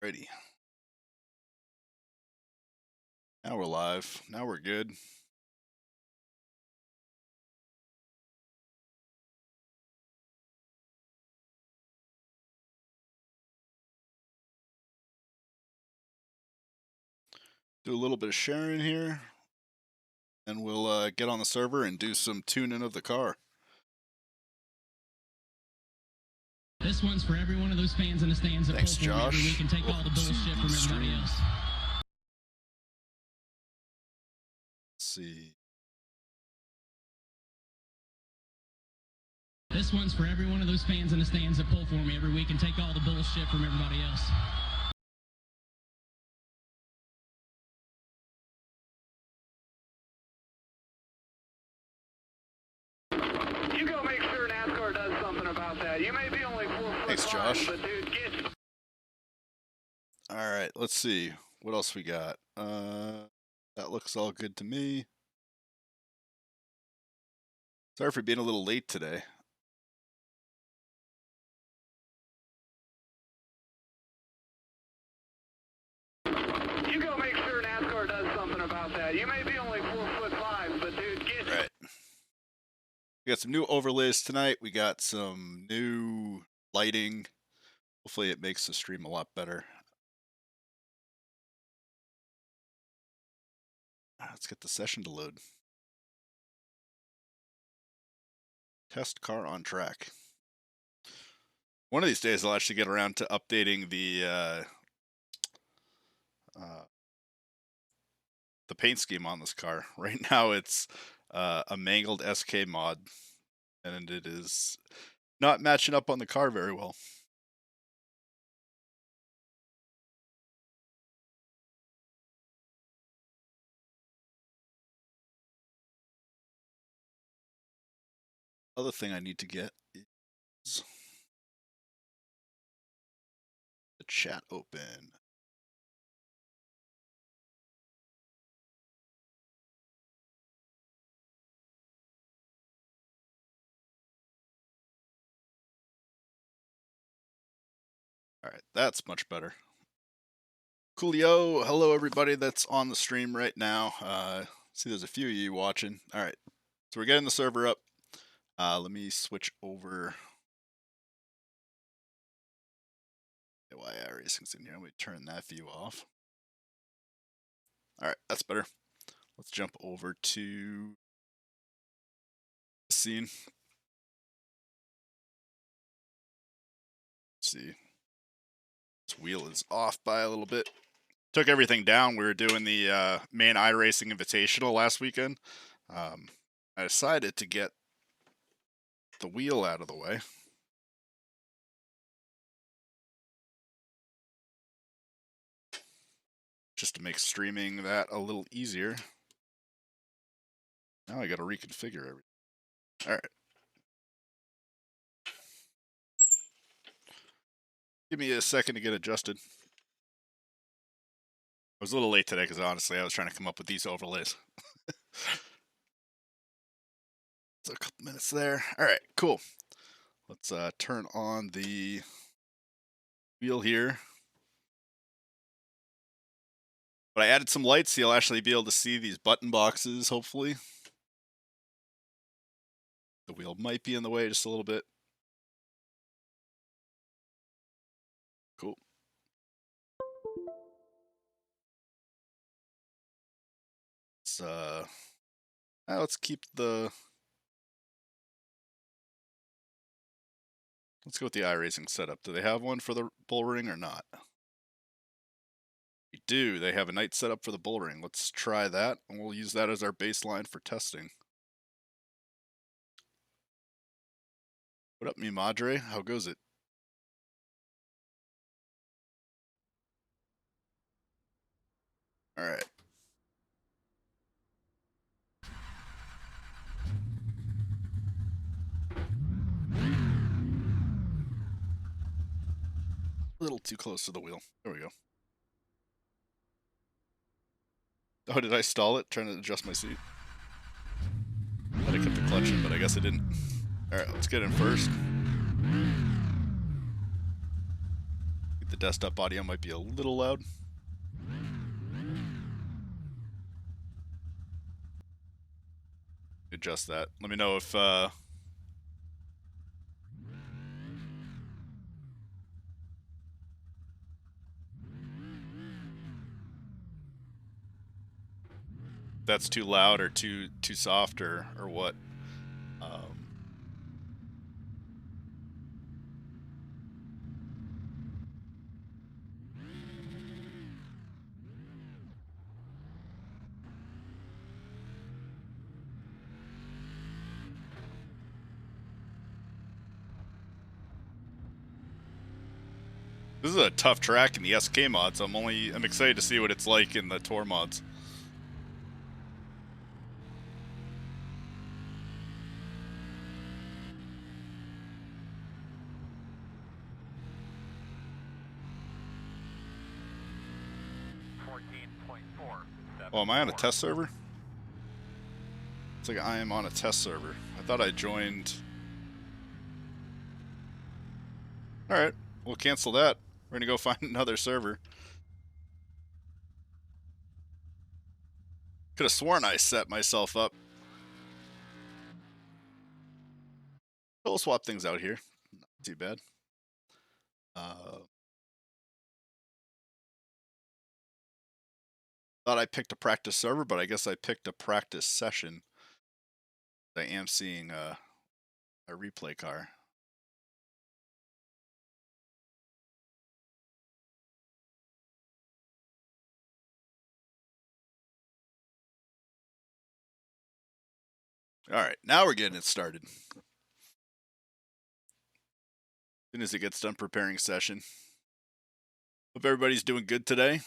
Ready. Now we're live. Now we're good. Do a little bit of sharing here, and we'll get on the server and do some tuning of the car. This one's for every one of those fans in the stands that Thanks, pull for me every Josh. week and take all the bullshit from everybody else. Let's see. This one's for every one of those fans in the stands that pull for me every week and take all the bullshit from everybody else. You go make sure NASCAR does something about that. You may be only 4 foot Thanks, Josh. but dude, get... All right, let's see. What else we got? That looks all good to me. Sorry for being a little late today. You go make sure NASCAR does something about that. You may be only 4 foot 5, but dude, get... All right. We got some new overlays tonight. We got some new lighting. Hopefully it makes the stream a lot better. Let's get the session to load. Test car on track. One of these days I'll actually get around to updating the paint scheme on this car. Right now it's a mangled SK mod, and it is not matching up on the car very well. Other thing I need to get is the chat open. All right, that's much better. Coolio, hello everybody that's on the stream right now. See, there's a few of you watching. All right, so we're getting the server up. Let me switch over. Why iRacing's in here? Let me turn that view off. All right, that's better. Let's jump over to the scene. Let's see. This wheel is off by a little bit. Took everything down. We were doing the main iRacing Invitational last weekend. I decided to get the wheel out of the way. Just to make streaming that a little easier. Now I gotta reconfigure everything. All right. Give me a second to get adjusted. I was a little late today because honestly I was trying to come up with these overlays. So a couple minutes there. All right, cool. Let's turn on the wheel here. But I added some lights, so you'll actually be able to see these button boxes, hopefully. The wheel might be in the way just a little bit. Cool. Let's keep the... Let's go with the iRacing setup. Do they have one for the bullring or not? We do. They have a night setup for the bullring. Let's try that, and we'll use that as our baseline for testing. What up, mi madre? How goes it? All right. A little too close to the wheel. There we go. Oh, did I stall it? Trying to adjust my seat. Thought I kept the clutch in, but I guess I didn't. Alright, let's get in first. Get the desktop audio might be a little loud. Adjust that. Let me know if that's too loud or too soft or what. This is a tough track in the SK mods. I'm excited to see what it's like in the Tour mods. Oh, am I on a test server? It's like I am on a test server. I thought I joined. Alright, we'll cancel that. We're gonna go find another server. Could have sworn I set myself up. We'll swap things out here. Not too bad. Thought I picked a practice server, but I guess I picked a practice session. I am seeing a replay car. Alright, now we're getting it started. As soon as it gets done preparing session. Hope everybody's doing good today.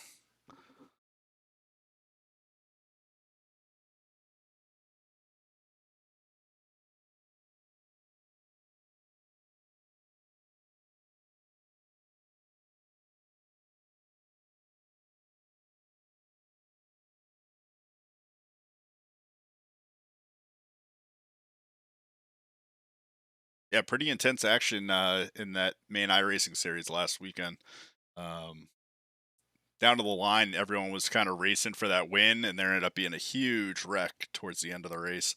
Yeah, pretty intense action in that main iRacing series last weekend. Down to the line, everyone was kind of racing for that win, and there ended up being a huge wreck towards the end of the race.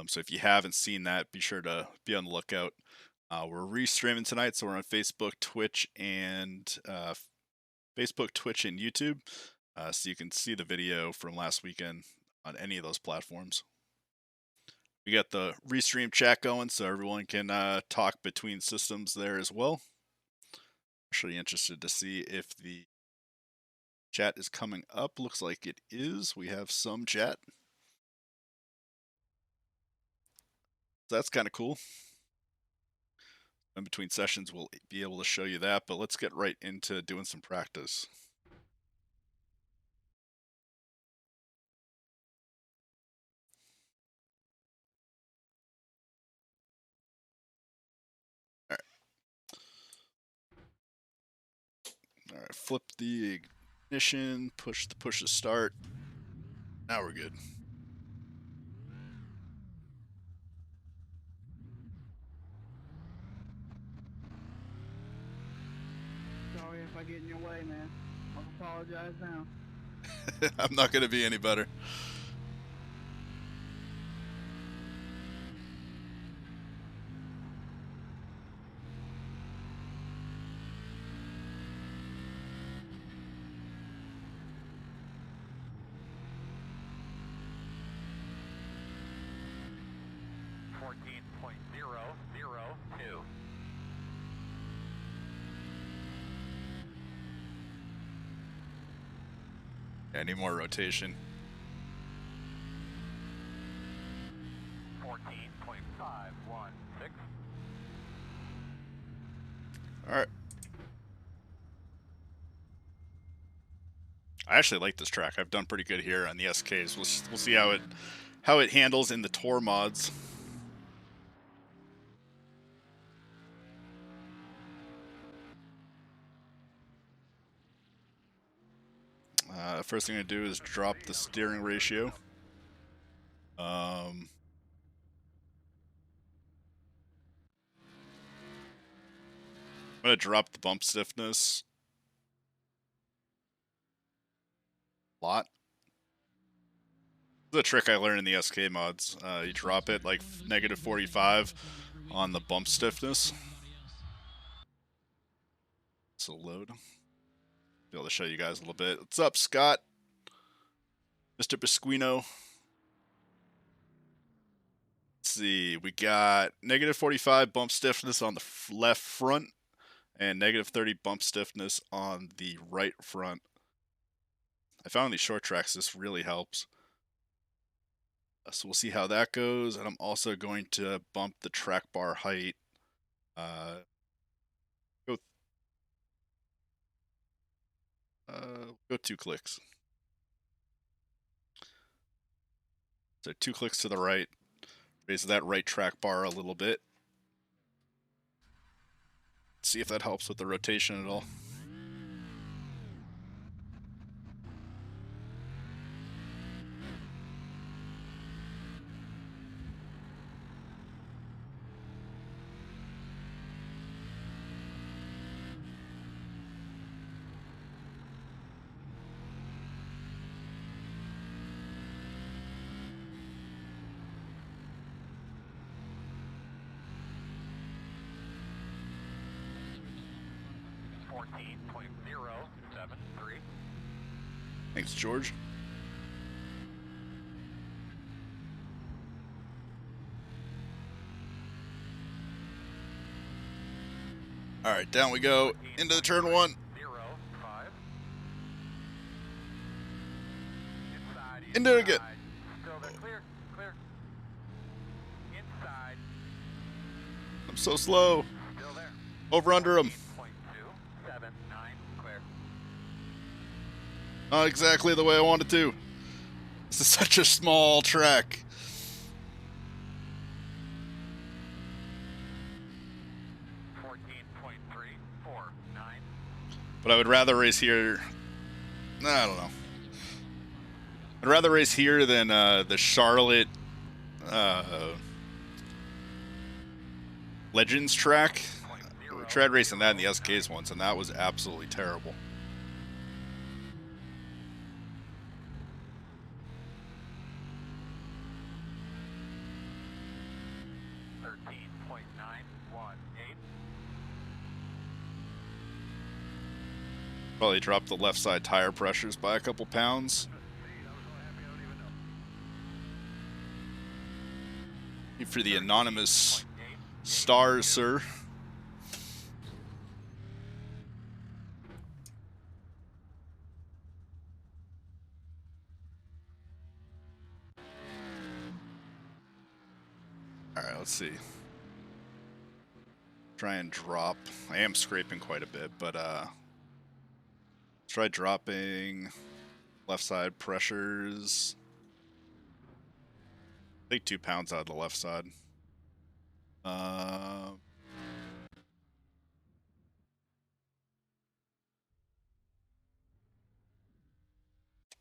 So if you haven't seen that, be sure to be on the lookout. We're restreaming tonight, so we're on Facebook, Twitch, and YouTube, so you can see the video from last weekend on any of those platforms. We got the restream chat going, so everyone can talk between systems there as well. Actually interested to see if the chat is coming up. Looks like it is. We have some chat. So that's kind of cool. In between sessions, we'll be able to show you that, but let's get right into doing some practice. All right, flip the ignition, push the start. Now we're good. Sorry if I get in your way, man. I'll apologize now. I'm not going to be any better. Any more rotation? 14.516. All right. I actually like this track. I've done pretty good here on the SKs. We'll see how it handles in the Tour mods. First thing I do is drop the steering ratio. I'm going to drop the bump stiffness lot. This is a trick I learned in the SK mods. You drop it like negative 45 on the bump stiffness. So load. Be able to show you guys a little bit. What's up, Scott? Mr. Bisquino. Let's see. We got negative 45 bump stiffness on the left front and negative 30 bump stiffness on the right front. I found these short tracks, this really helps. So we'll see how that goes. And I'm also going to bump the track bar height. Go 2 clicks. So 2 clicks to the right. Raise that right track bar a little bit. See if that helps with the rotation at all. Thanks, George. All right, down we go into the turn 1. Into it again. I'm so slow. Over under him. Not exactly the way I wanted to. This is such a small track. But I would rather race here. I don't know. I'd rather race here than the Charlotte Legends track. We tried racing that in the SKs once, and that was absolutely terrible. Probably dropped the left side tire pressures by a couple pounds. For the anonymous stars, sir. Alright, let's see. Try and drop. I am scraping quite a bit, but try dropping left side pressures. Take 2 pounds out of the left side.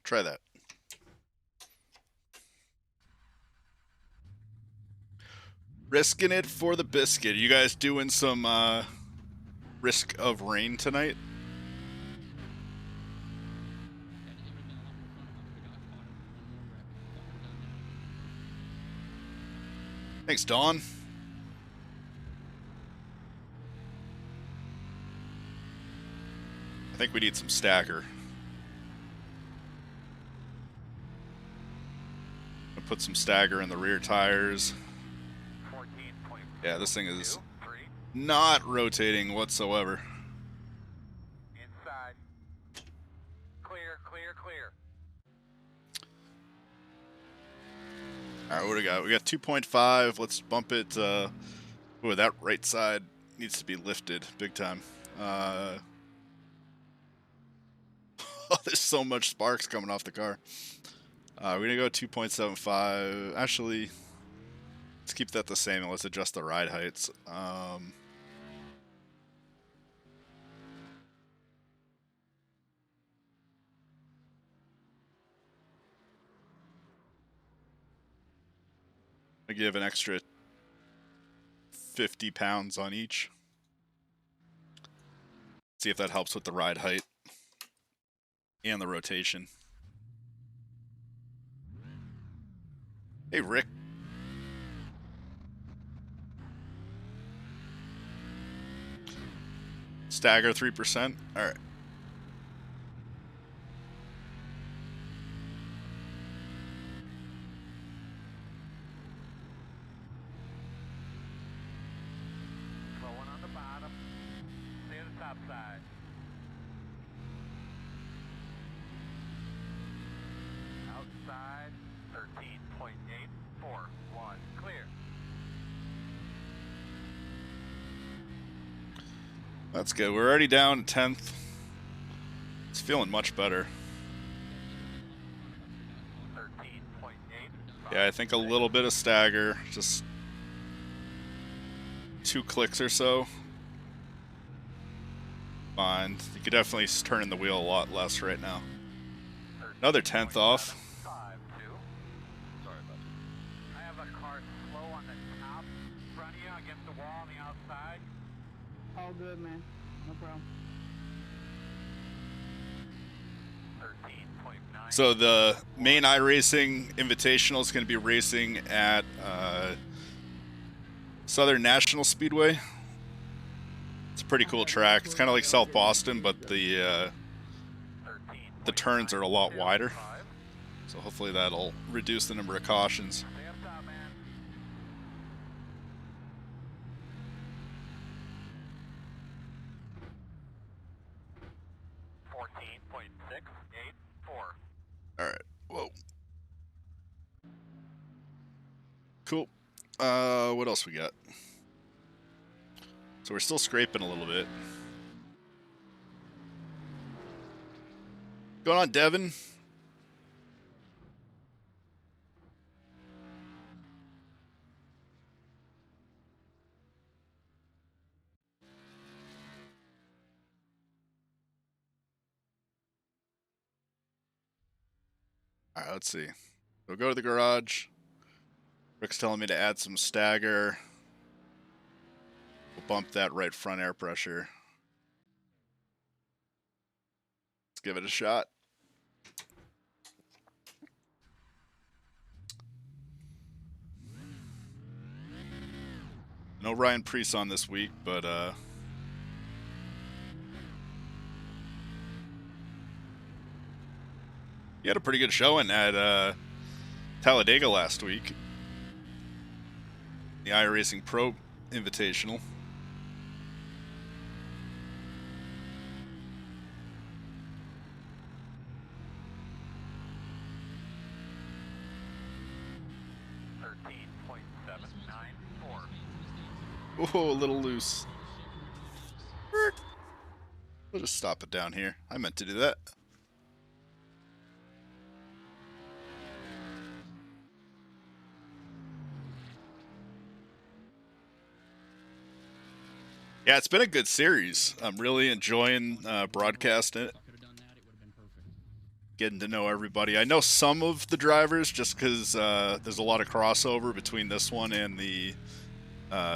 Try that. Risking it for the biscuit. You guys doing some risk of rain tonight? Thanks, Dawn. I think we need some stagger. I'll put some stagger in the rear tires. Yeah, this thing is not rotating whatsoever. Inside. Clear, clear, clear. All right, what do we got? We got 2.5. Let's bump it. Ooh, that right side needs to be lifted big time. There's so much sparks coming off the car. We're gonna go 2.75. Actually, let's keep that the same and let's adjust the ride heights. I give an extra 50 pounds on each. See if that helps with the ride height and the rotation. Hey, Rick. Stagger 3%. All right. Slowing on the bottom. Stay to the top side. Outside, 13.841. Clear. That's good. We're already down 10th. It's feeling much better. 13.8. Yeah, I think a little bit of stagger. Just 2 clicks or so. Fine. You could definitely turn in the wheel a lot less right now. Another 10th off. 5-2. Sorry about that. I have a car slow on the top, front of you against the wall on the outside. All good, man. No problem. 13.9. So the main iRacing Invitational is going to be racing at Southern National Speedway. It's a pretty cool track. It's kind of like South Boston, but the turns are a lot wider. So hopefully that'll reduce the number of cautions. Stay up top, man. 14.684. All right. Whoa. Cool. What else we got? So we're still scraping a little bit. Going on, Devin? All right, let's see. We'll go to the garage. Rick's telling me to add some stagger. We'll bump that right front air pressure. Let's give it a shot. No Ryan Preece on this week, but he had a pretty good showing at Talladega last week. The iRacing Pro Invitational. Oh, a little loose. We'll just stop it down here. I meant to do that. Yeah, it's been a good series. I'm really enjoying broadcasting it. Getting to know everybody. I know some of the drivers just because there's a lot of crossover between this one and the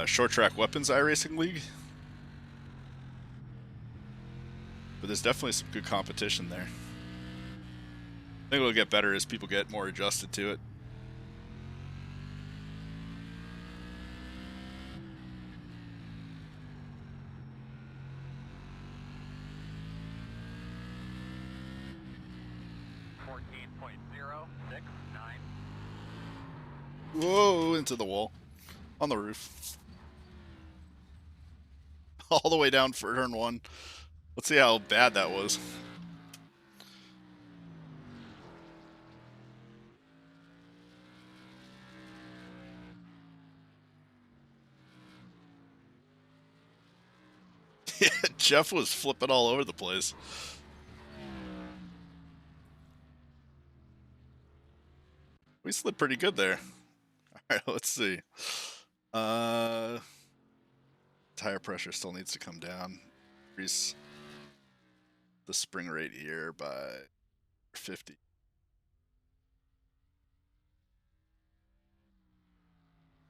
Short Track Weapons iRacing League. But there's definitely some good competition there. I think it'll get better as people get more adjusted to it. Whoa, into the wall. On the roof. All the way down for turn 1. Let's see how bad that was. Yeah, Jeff was flipping all over the place. We slid pretty good there. Alright, let's see. Tire pressure still needs to come down. Increase the spring rate here by 50.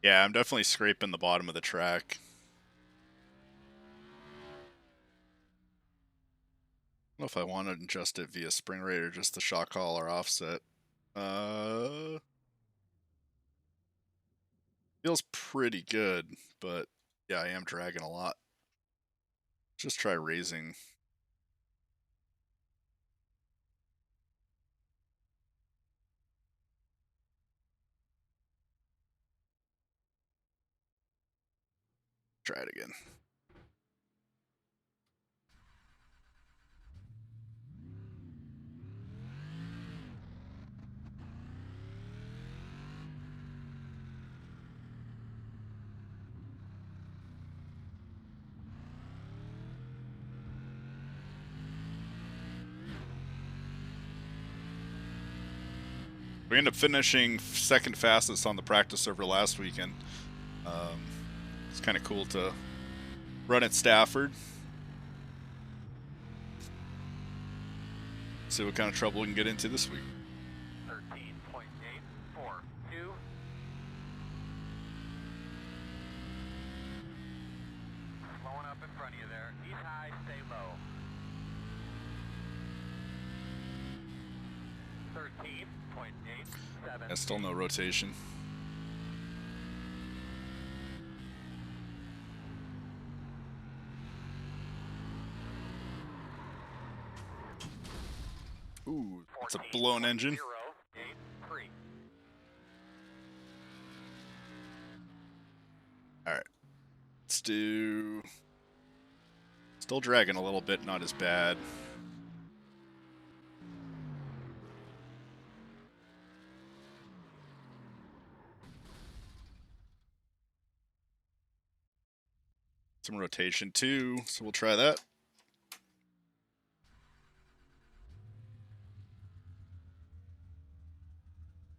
Yeah, I'm definitely scraping the bottom of the track. I don't know if I want to adjust it via spring rate or just the shock collar offset. Feels pretty good, but yeah, I am dragging a lot. Just try raising. Try it again. We ended up finishing second fastest on the practice server last weekend. It's kind of cool to run at Stafford. See what kind of trouble we can get into this week. 13.842. Slowing up in front of you there. Ease high, stay low. 13.87. Yeah, still no rotation. Ooh, it's a blown engine. 083. Alright. Let's do... Still dragging a little bit, not as bad. Some rotation too, so we'll try that.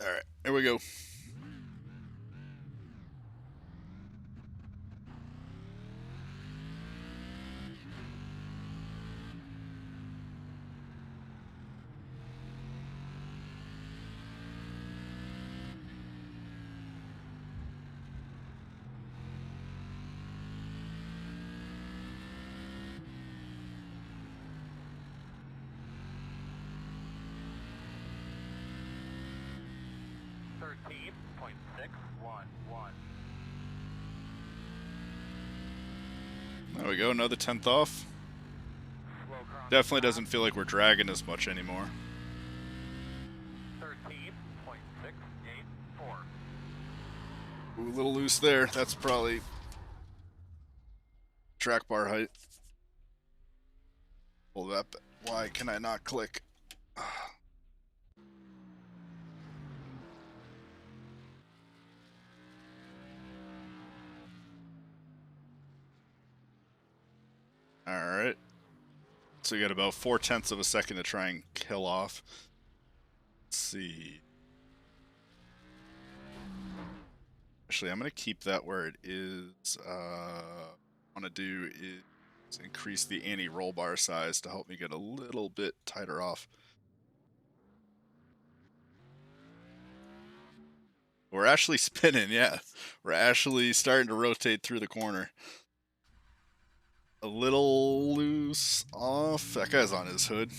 Alright, here we go. There we go, another 10th off. Definitely doesn't feel like we're dragging as much anymore. 13.684. Ooh, a little loose there. That's probably track bar height. Hold up. Why can I not click? Alright. So we got about 4/10 of a second to try and kill off. Let's see. Actually, I'm going to keep that where it is. What I want to do is increase the anti-roll bar size to help me get a little bit tighter off. We're actually spinning, yeah. We're actually starting to rotate through the corner. A little loose off. That guy's on his hood.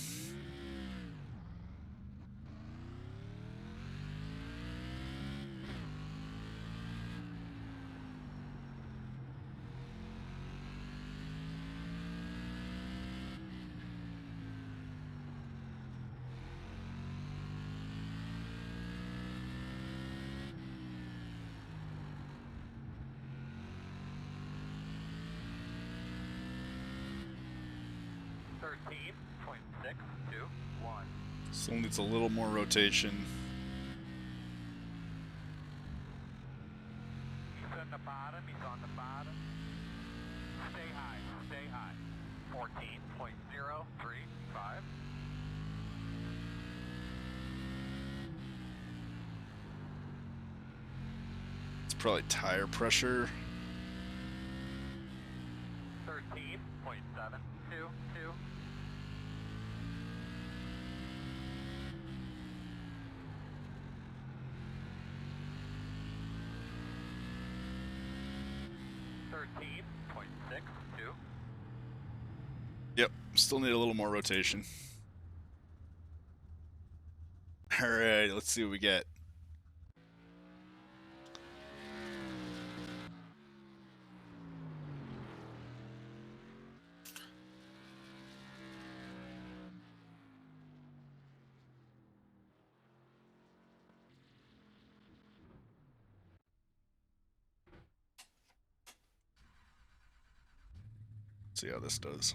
Still needs a little more rotation. He's on the bottom, he's on the bottom. Stay high, stay high. 14.035. It's probably tire pressure. 13.722. Yep, still need a little more rotation. Alright, let's see what we get. See how this does.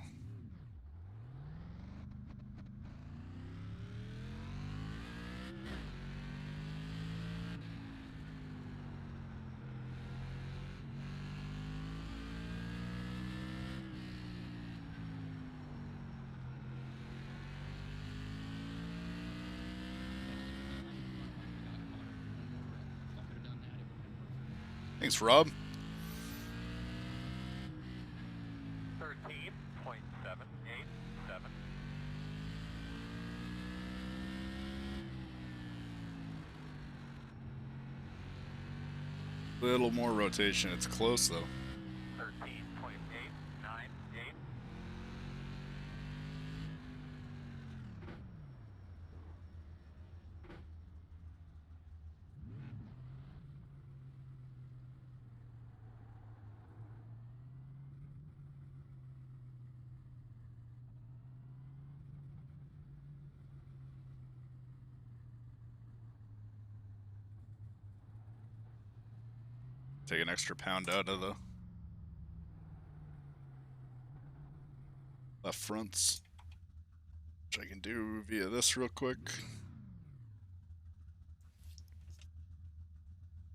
Thanks, Rob. 13.787. Little more rotation. It's close though. 13.898. Take an extra pound out of the left fronts, which I can do via this real quick.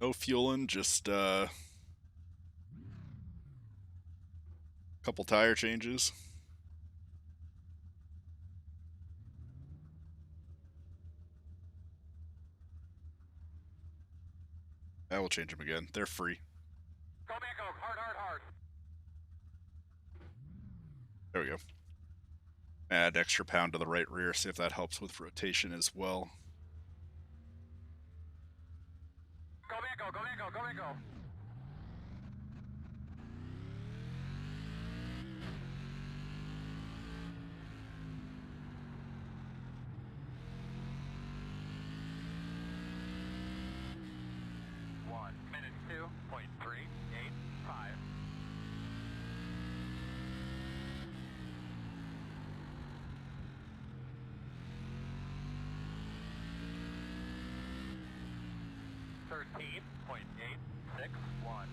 No fueling, just couple tire changes. I will change them again. They're free. Go, man, go. Hard, hard, hard. There we go. Add extra pound to the right rear, see if that helps with rotation as well. Go, man, go. Go, man, go. Go, man, go. One minute 2.385. Thirteen point 861.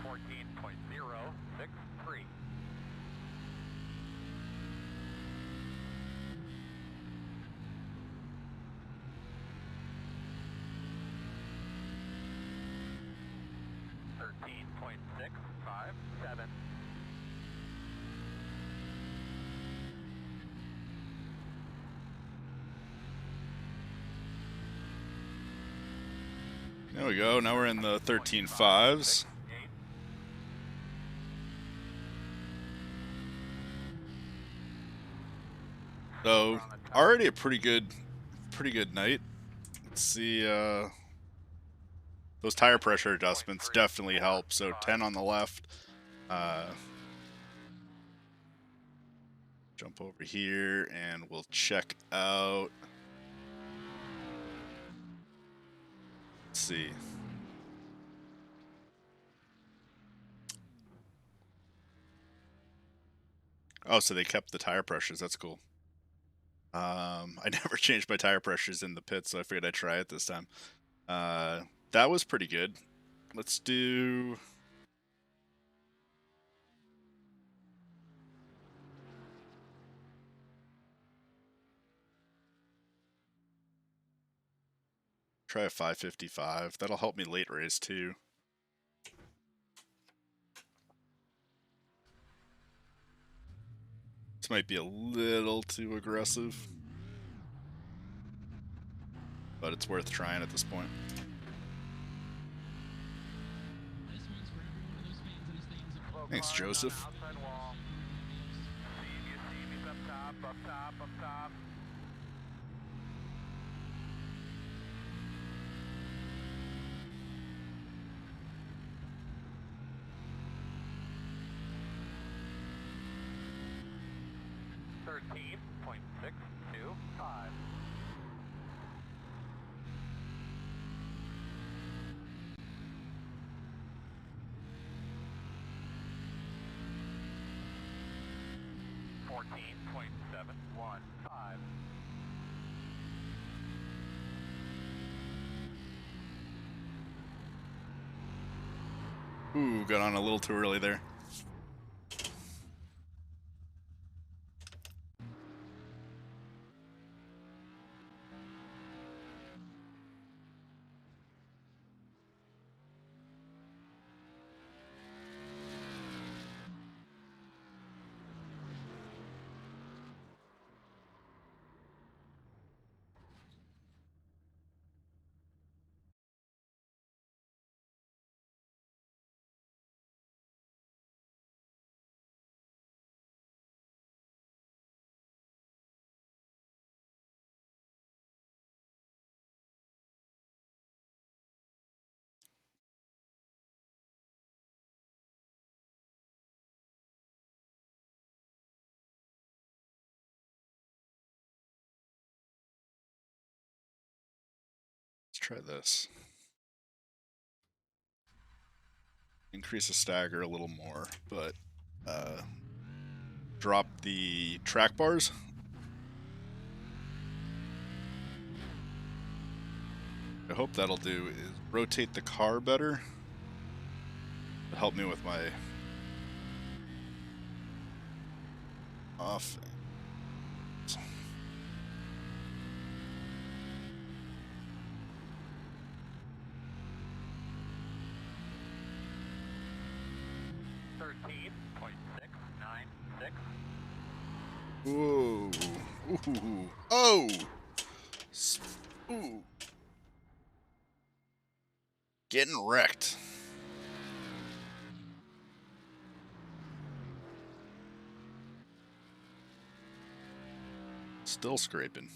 $14.063. $13.657. There we go. Now we're in the 13.5s. So already a pretty good night. Let's see. Those tire pressure adjustments definitely help. So 10 on the left. Jump over here and we'll check out. Let's see. Oh, so they kept the tire pressures. That's cool. I never changed my tire pressures in the pit, so I figured I'd try it this time. That was pretty good. Let's do... Try a 555. That'll help me late race too. This might be a little too aggressive, but it's worth trying at this point. This one's for every one of those fans in the stands that pull Thanks, Joseph. Outside wall. See me, up top, up top, up top. $13.625. $14.715. Ooh, got on a little too early there. Let's try this. Increase the stagger a little more, but drop the track bars. I hope that'll do is rotate the car better. It'll help me with my off. 13.696. Whoa. Ooh. Oh! Ooh. Getting wrecked. Still scraping.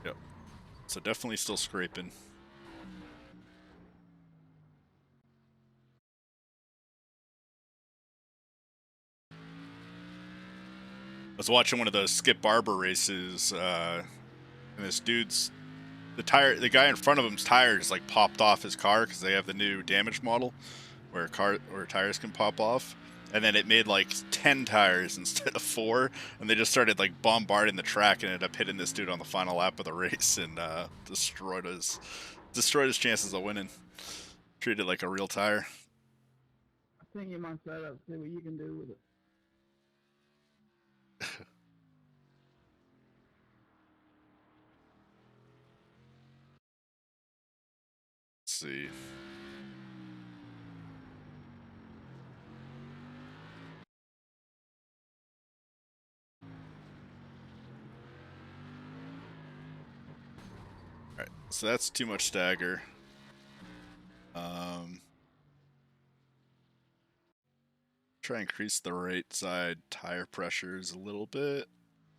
Yep. So definitely still scraping. I was watching one of those Skip Barber races, and this dude's the guy in front of him's tire just like popped off his car because they have the new damage model where tires can pop off, and then it made like 10 tires instead of 4, and they just started like bombarding the track and ended up hitting this dude on the final lap of the race and destroyed his chances of winning. Treated like a real tire. I think you might set up, see what you can do with it. Let's see. Alright, so that's too much stagger. Try and increase the right side tire pressures a little bit.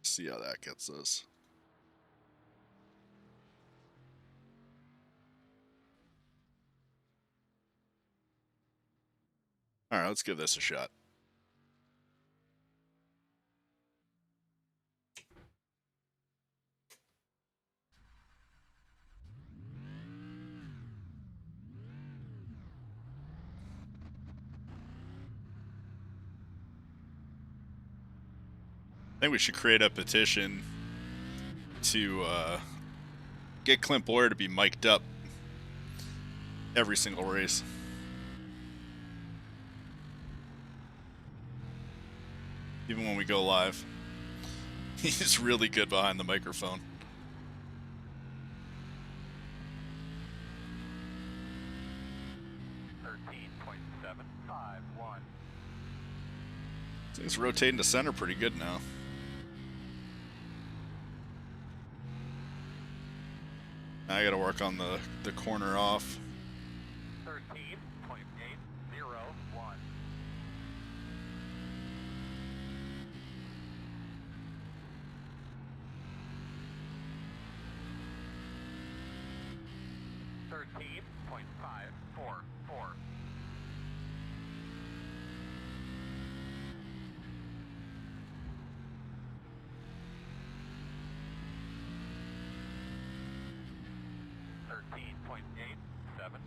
See how that gets us. Alright, let's give this a shot. I think we should create a petition to get Clint Boyer to be mic'd up every single race. Even when we go live. He's really good behind the microphone. He's rotating to center pretty good now. Now I gotta work on the corner off. 13.801. .544. 13.87.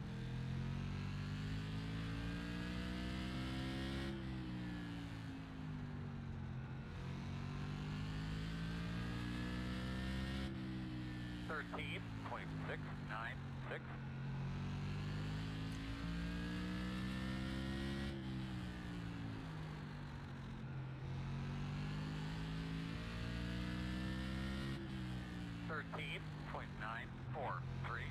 13.696. Thirteen point nine four three.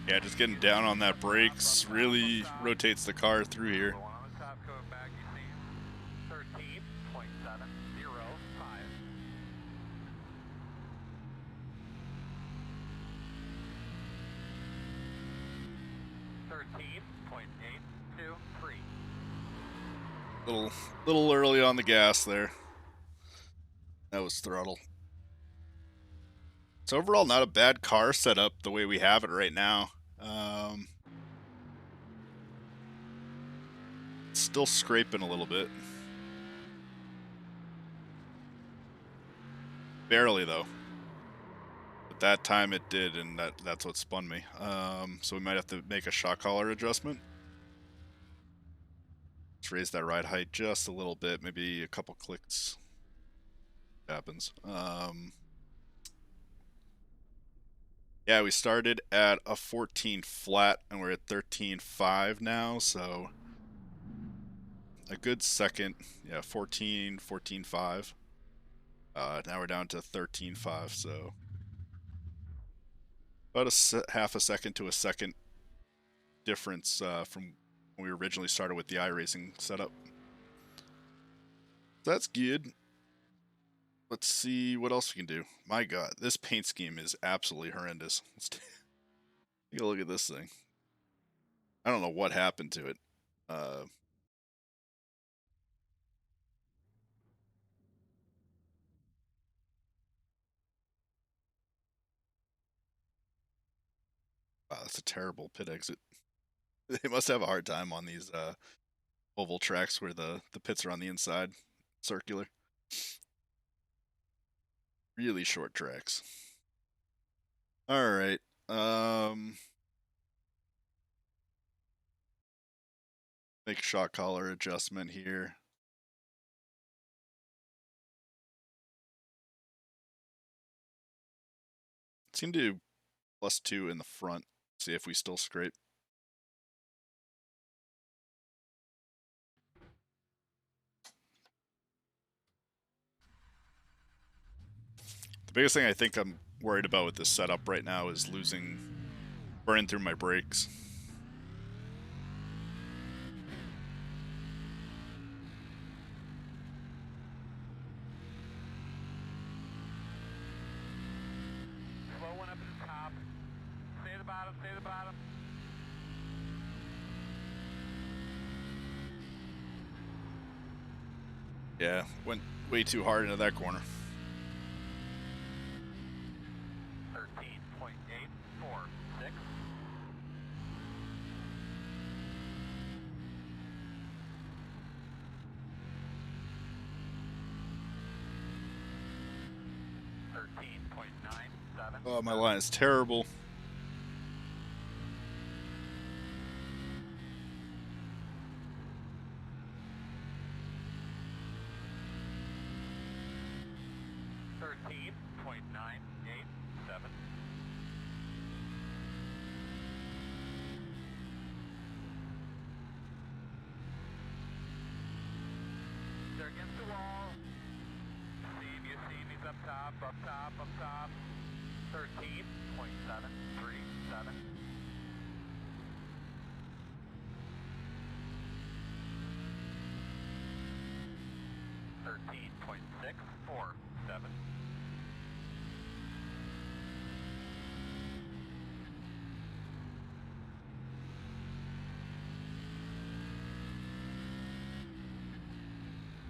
Yeah, just getting down on that brakes really rotates the car through here. One on the top coming back, you see 13.705. 13.823. Little early on the gas there. That was throttle. So overall, not a bad car setup the way we have it right now. Still scraping a little bit. Barely though. But that time it did, and that's what spun me. So we might have to make a shock collar adjustment. Let's raise that ride height just a little bit, maybe a couple clicks. Happens. Yeah, we started at a 14 flat and we're at 13.5 now, so a good second. Yeah, 14.5. Now we're down to 13.5, so about half a second to a second difference from when we originally started with the iRacing setup. That's good. Let's see what else we can do. My God, this paint scheme is absolutely horrendous. Let's take a look at this thing. I don't know what happened to it. Wow, that's a terrible pit exit. They must have a hard time on these oval tracks where the pits are on the inside, circular. Really short tracks. All right. Make a shock collar adjustment here. Seem to do +2 in the front. See if we still scrape. The biggest thing I think I'm worried about with this setup right now is burning through my brakes. Slow one up at the top. Stay at the bottom, stay at the bottom. Yeah, went way too hard into that corner. 13.846. 13.97. Oh, my line is terrible. Thirteen point nine eight seven. They're against the wall. You see him, he's up top, up top, up top. 13.737. 13.647.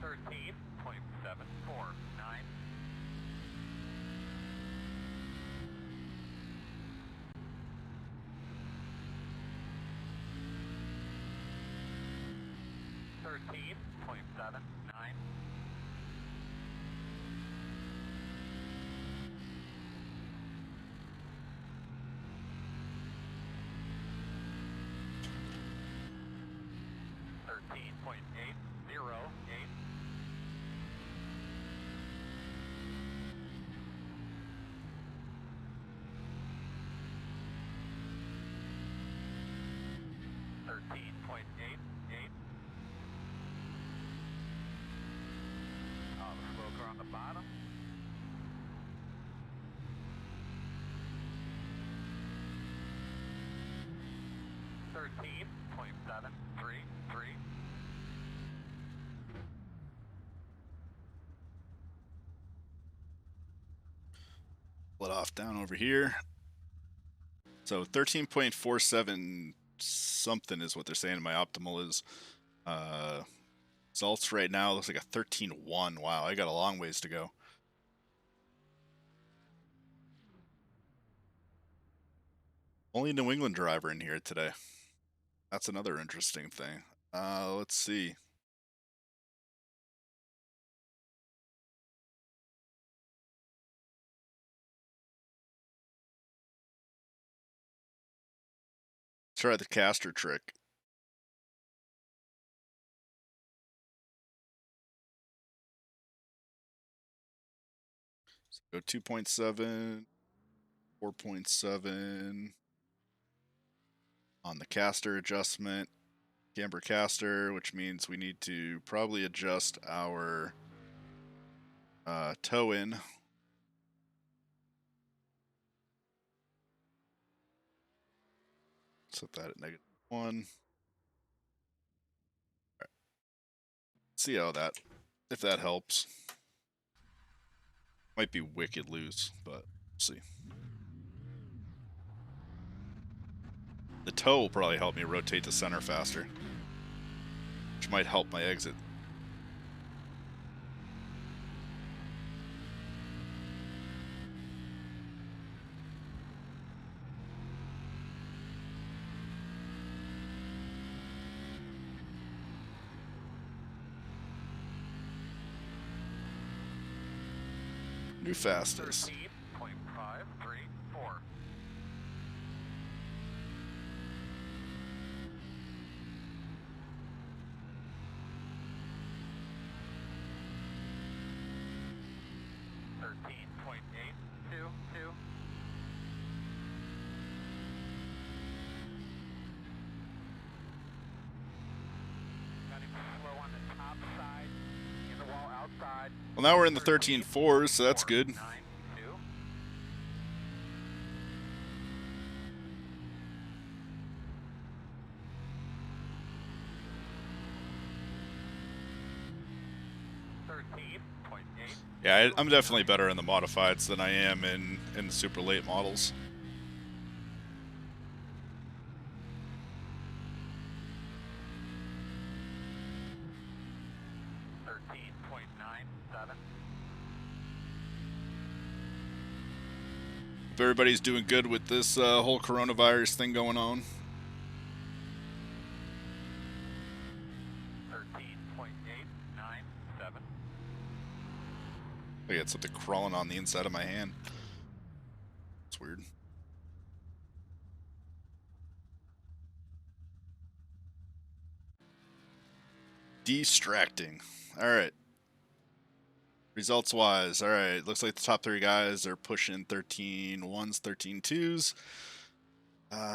13.749. 13.79. 13.808. Oh, the smoker on the bottom. .733. Split off down over here. So 13.47 something is what they're saying my optimal is. Results right now looks like a 13.1. Wow, I got a long ways to go. Only New England driver in here today. That's another interesting thing. Let's see. Let's try the caster trick. So go 2.7, 4.7 on the caster adjustment. Camber Caster, which means we need to probably adjust our toe in. Set that at -1. Right. See how that, if that helps. Might be wicked loose, but we'll see. The toe will probably help me rotate the center faster, which might help my exit. New fastest. 13.534. .822. Got him slow on the top side, in the wall outside. Well, now we're in the 13.4s, so that's good. 92. Yeah, I'm definitely better in the modifieds than I am in the super late models. Hope everybody's doing good with this whole coronavirus thing going on. 13.897. I got something crawling on the inside of my hand. It's weird. Distracting. All right. Results wise, all right. Looks like the top 3 guys are pushing 13.1s, 13.2s.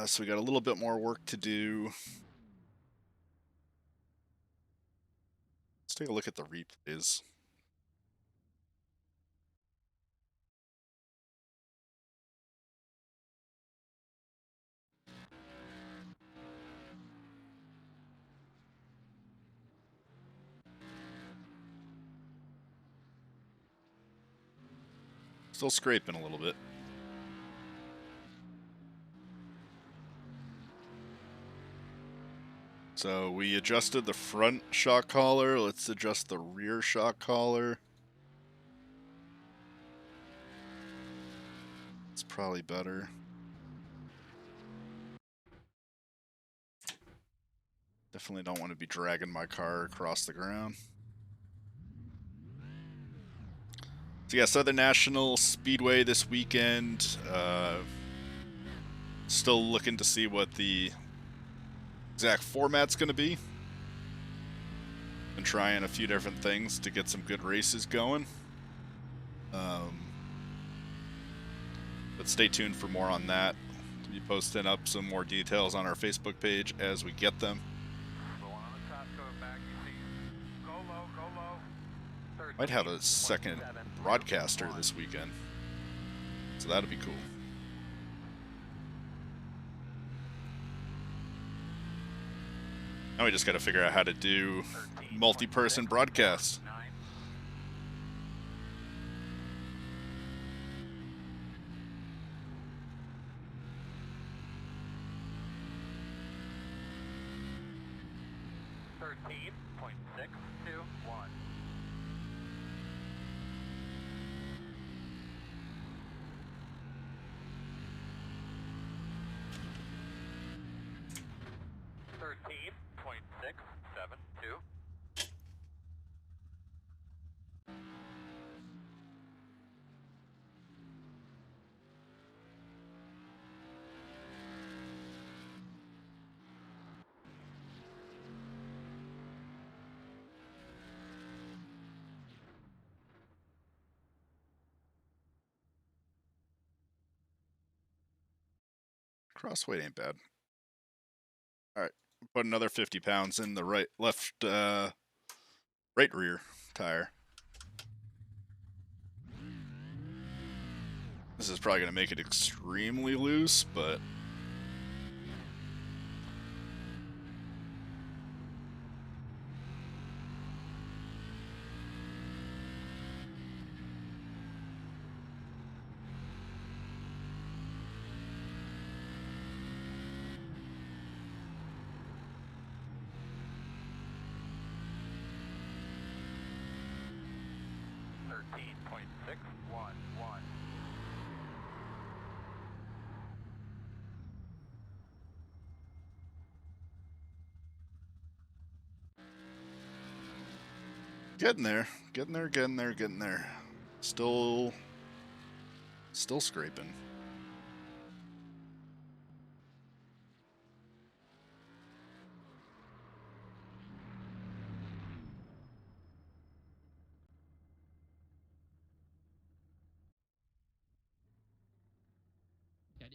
So we got a little bit more work to do. Let's take a look at the replays. Still scraping a little bit. So we adjusted the front shock collar. Let's adjust the rear shock collar. It's probably better. Definitely don't want to be dragging my car across the ground. So yeah, Southern National Speedway this weekend. Still looking to see what the exact format's going to be. Been trying a few different things to get some good races going. But stay tuned for more on that. We'll be posting up some more details on our Facebook page as we get them. The one on the top going back, you see. Go low. Might have a second 13.7, broadcaster 1. this weekend, so that'll be cool. Now we just got to figure out how to do 13.6, multi-person broadcasts. 9. .621. .672. Crossweight ain't bad. All right, put another 50 pounds in the right rear tire. This is probably going to make it extremely loose, but .611. getting there. Still scraping.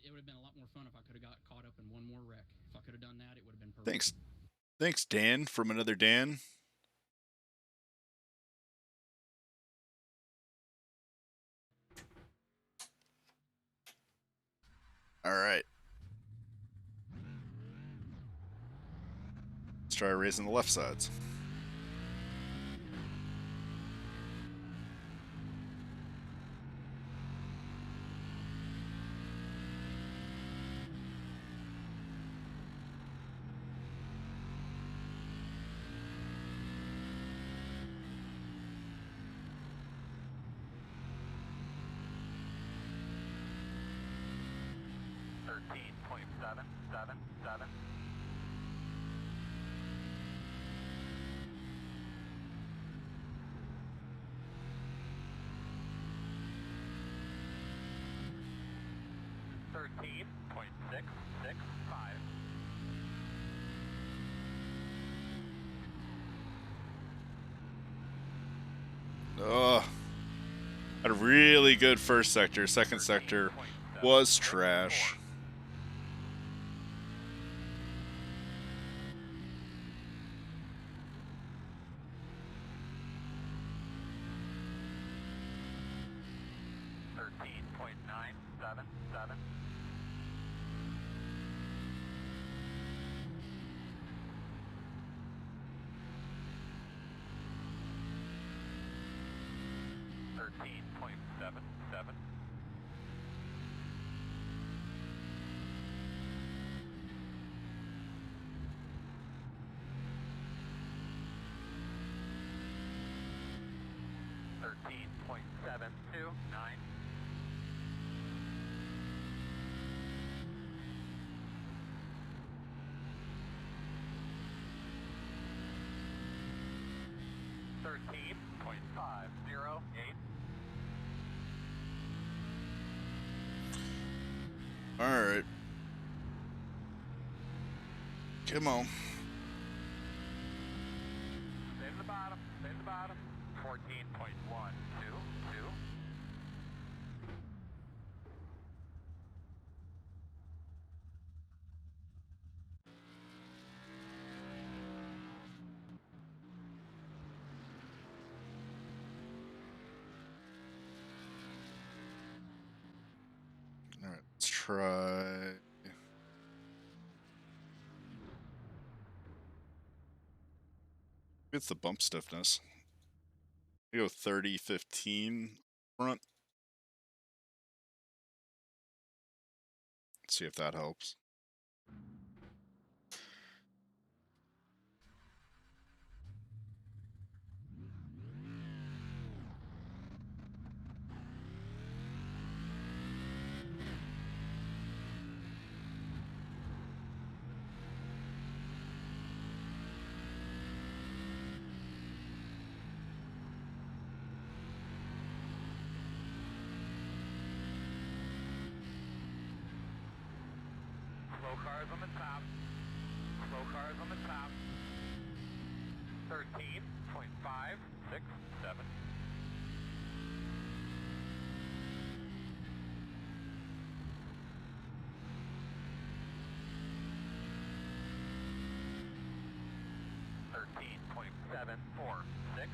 It would have been a lot more fun if I could have got caught up in one more wreck. If I could have done that, it would have been perfect. Thanks, Dan, from another Dan. All right. Let's try raising the left sides. .777. .665. Had a really good first sector. Second sector was trash. .977. .777. .729. .13.508. Alright. Come on. Stay to the bottom. Stay to the bottom. 14.122. Alright, let's try. It's the bump stiffness. I go 30-15 front. Let's see if that helps. Slow cars on the top. Slow cars on the top. 13.567. .746.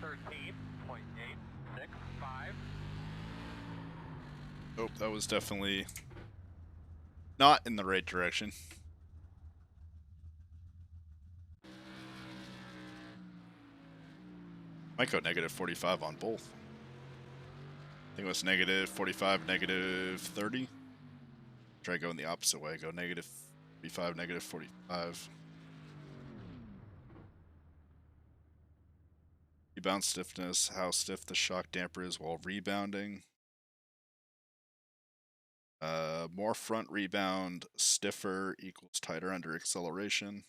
13.865. Oh, that was definitely not in the right direction. Might go -45 on both. I think it was -45, -30. Try going the opposite way. Go -45, -45. Rebound stiffness, how stiff the shock damper is while rebounding. More front rebound, stiffer equals tighter under acceleration.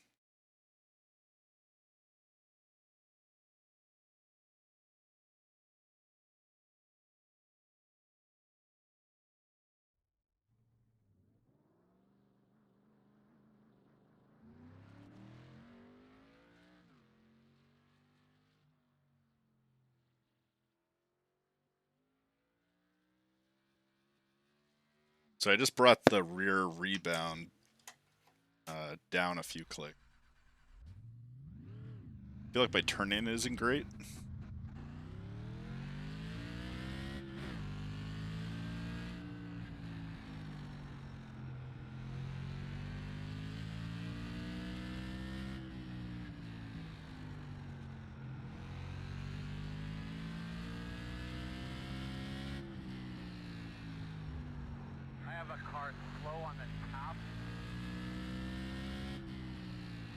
So I just brought the rear rebound down a few clicks. I feel like my turn in isn't great. I have a car slow on the top.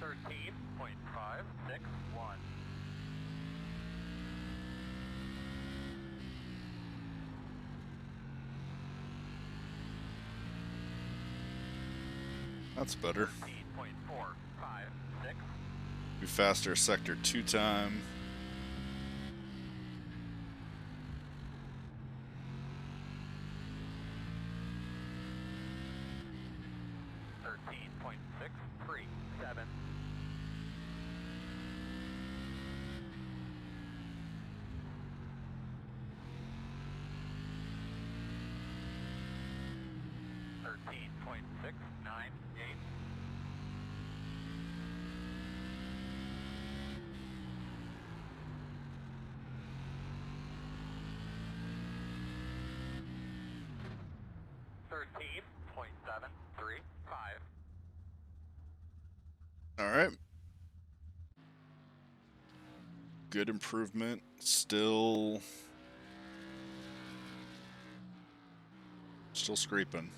13.561. That's better. 13.456. Do faster sector 2 time. .637. 13.698. 13.735. All right. Good improvement. Still scraping.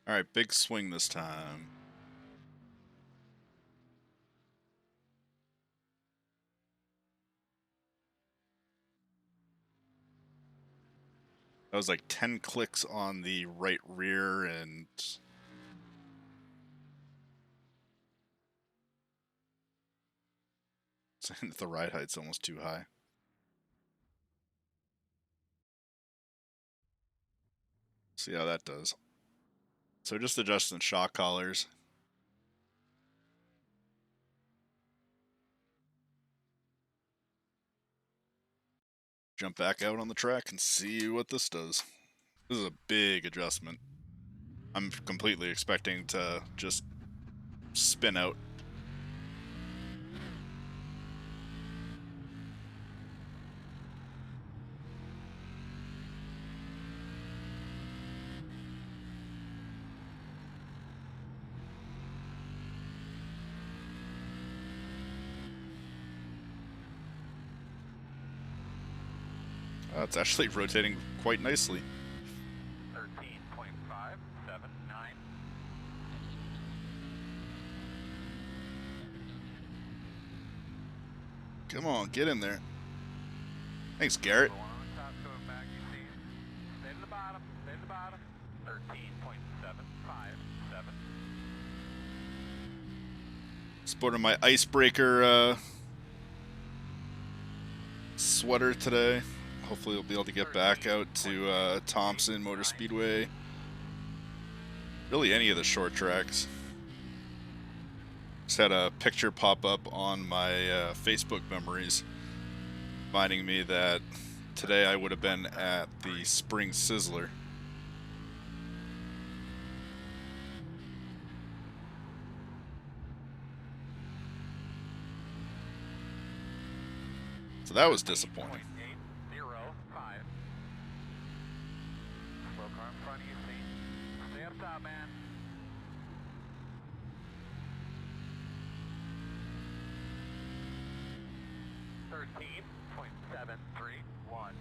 Alright, big swing this time. That was like 10 clicks on the right rear and the ride height's almost too high. See how that does. So just adjusting shock collars. Jump back out on the track and see what this does. This is a big adjustment. I'm completely expecting to just spin out. It's actually rotating quite nicely. 13.579. Come on, get in there. Thanks, Garrett. Go on the top, going back, you see. Stay to the bottom, stay to the bottom. 13.757. Sporting my icebreaker sweater today. Hopefully we'll be able to get back out to Thompson Motor Speedway. Really any of the short tracks. Just had a picture pop up on my Facebook memories reminding me that today I would have been at the Spring Sizzler. So that was disappointing. 805. Slow car in front of you, see? Stay up top, man. .731.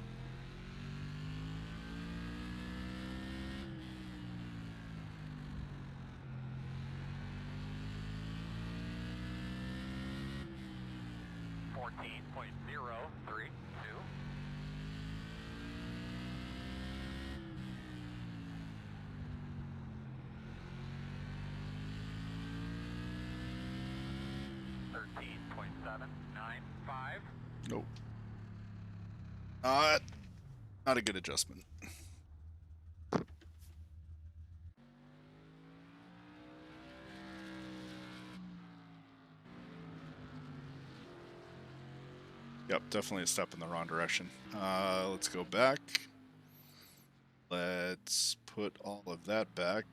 .032. .795. Nope. Not a good adjustment. Yep, definitely a step in the wrong direction. Let's go back. Let's put all of that back.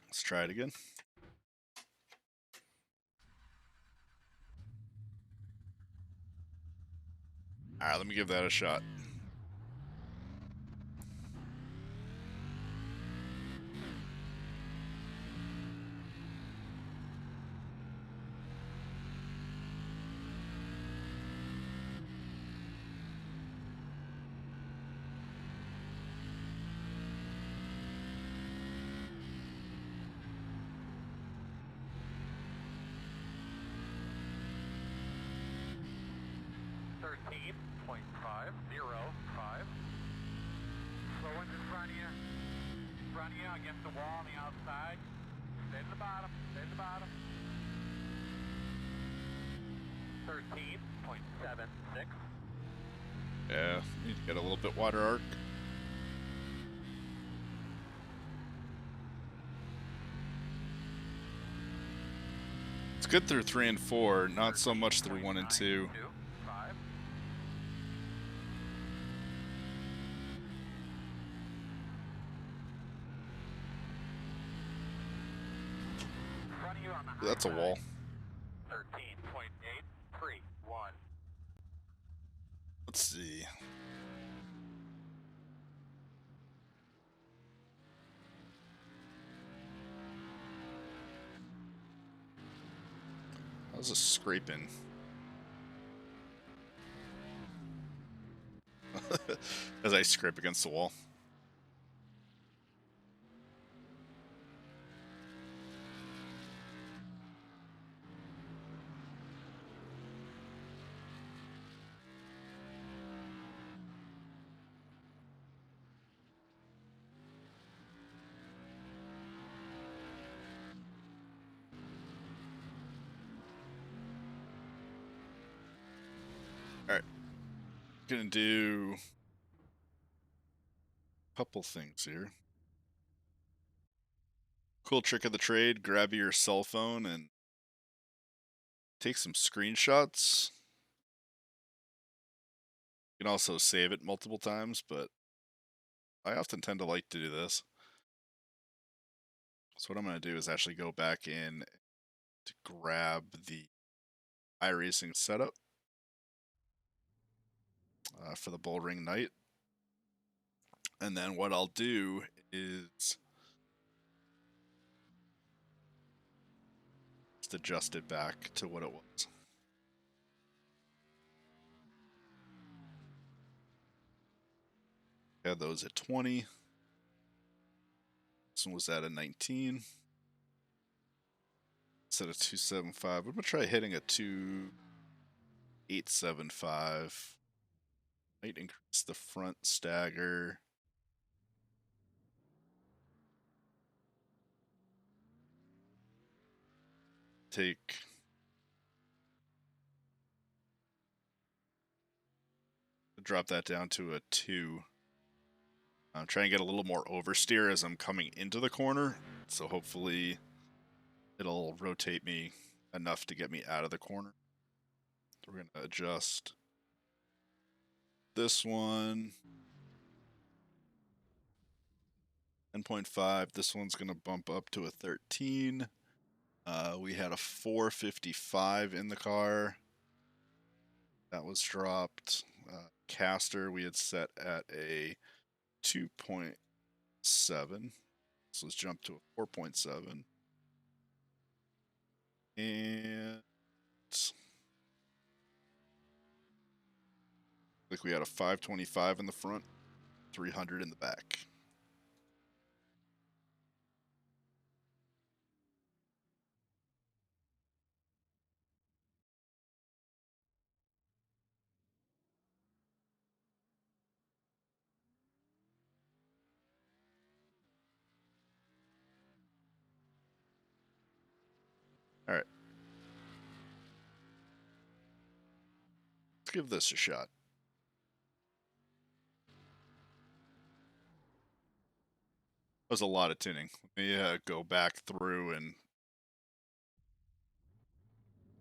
Let's try it again. Alright, let me give that a shot. .505. Slow ones in front of you. Front of you against the wall on the outside. Stay to the bottom. Stay to the bottom. 13.76. Yeah, need to get a little bit wider arc. It's good through 3 and 4, not so much through 1 and 2. 5. Front of you on the high That's a wall. side. 13.831. see. How's this scraping? As I scrape against the wall. Alright. Gonna do a couple things here. Cool trick of the trade, grab your cell phone and take some screenshots. You can also save it multiple times, but I often tend to like to do this. So what I'm going to do is actually go back in to grab the iRacing setup for the bullring night. And then what I'll do is just adjust it back to what it was. Had those at 20. This one was at a 19. Set a 275. I'm going to try hitting a 2875. Might increase the front stagger. Drop that down to a 2. I'm trying to get a little more oversteer as I'm coming into the corner, so hopefully it'll rotate me enough to get me out of the corner. So we're going to adjust this one. 10.5. This one's going to bump up to a 13. We had a 455 in the car. That was dropped. Caster we had set at a 2.7. So let's jump to a 4.7. And like we had a 525 in the front, 300 in the back. All right. Let's give this a shot. That was a lot of tinning. Let me go back through and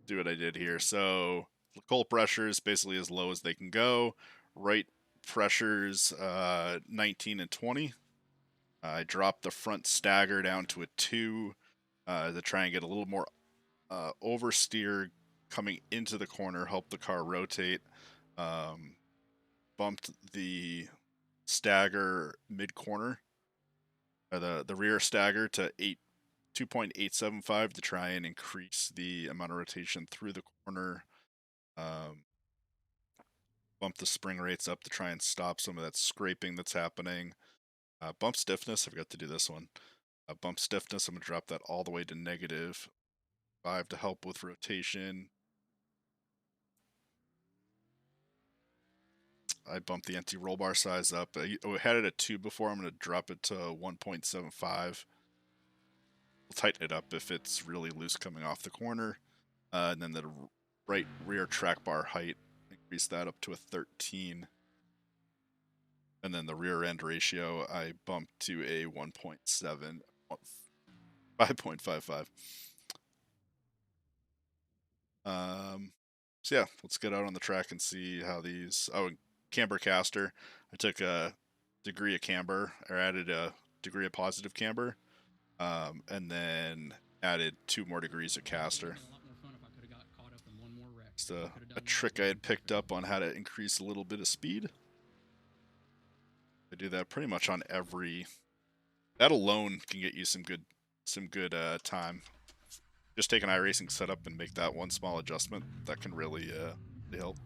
do what I did here. So coal pressures basically as low as they can go. Right pressures 19 and 20. I dropped the front stagger down to a 2 to try and get a little more oversteer coming into the corner, help the car rotate. Bumped the stagger mid corner, the rear stagger to 2.875 to try and increase the amount of rotation through the corner. Bump the spring rates up to try and stop some of that scraping that's happening. Bump stiffness, I forgot to do this one. Bump stiffness, I'm going to drop that all the way to -5 to help with rotation. I bumped the anti-roll bar size up. I had it at 2 before. I'm going to drop it to 1.75. We'll tighten it up if it's really loose coming off the corner. And then the right rear track bar height, increase that up to a 13. And then the rear end ratio, I bumped to a 1.7, 5.55. So yeah, let's get out on the track and see how these. Oh, Camber Caster. I took a degree of camber, or added a degree of positive camber, and then added 2 more degrees of caster. Just a trick I had picked up on how to increase a little bit of speed. I do that pretty much on every. That alone can get you some good time. Just take an iRacing setup and make that one small adjustment. That can really help.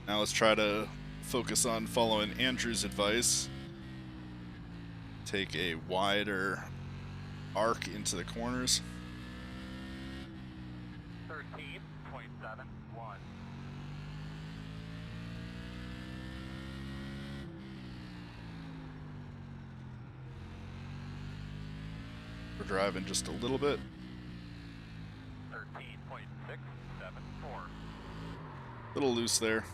Now let's try to focus on following Andrew's advice. Take a wider arc into the corners. 13.71. We're driving just a little bit. 13.674. A little loose there.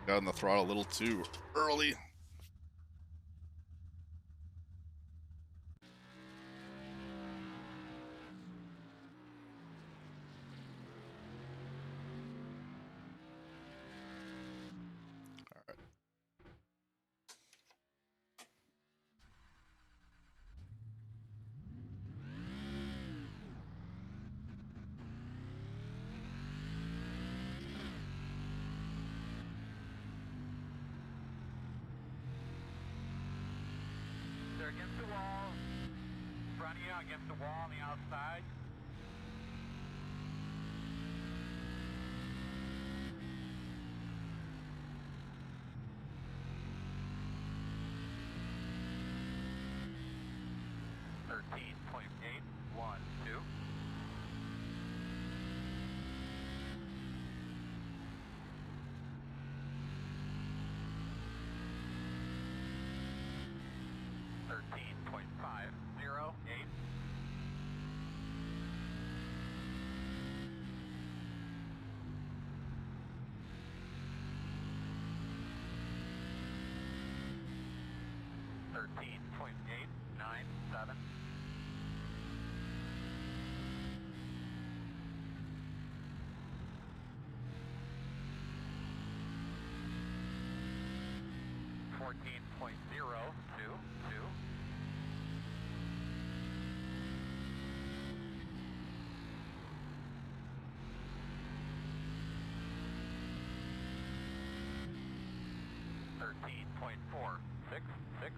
Got on the throttle a little too early. They're against the wall. Front of you against the wall on the outside. .812. .508. .897. .14.022. .13.466.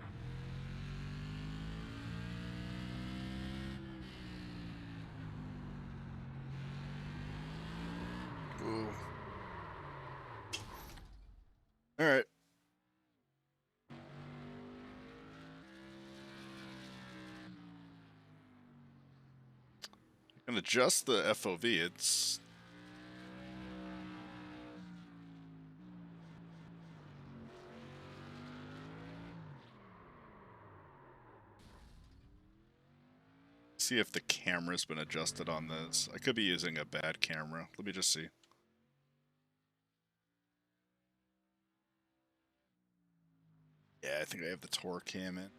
Ooh. All right. You can adjust the FOV. It's see if the camera's been adjusted on this. I could be using a bad camera. Let me just see. Yeah, I think I have the Tor cam in.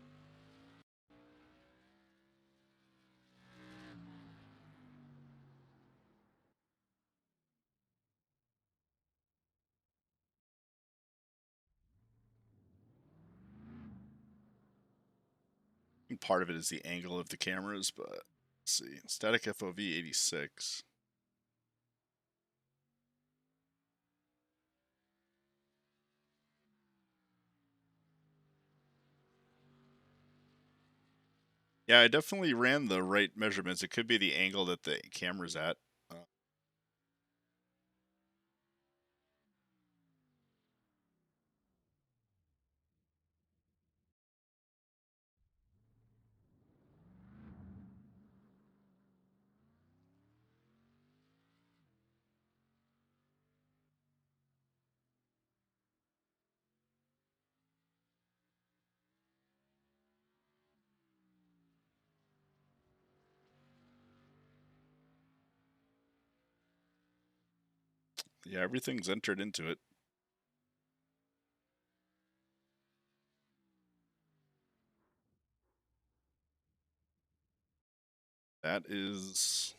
I think part of it is the angle of the cameras, but let's see. Static FOV 86. Yeah, I definitely ran the right measurements. It could be the angle that the camera's at. Yeah, everything's entered into it. That is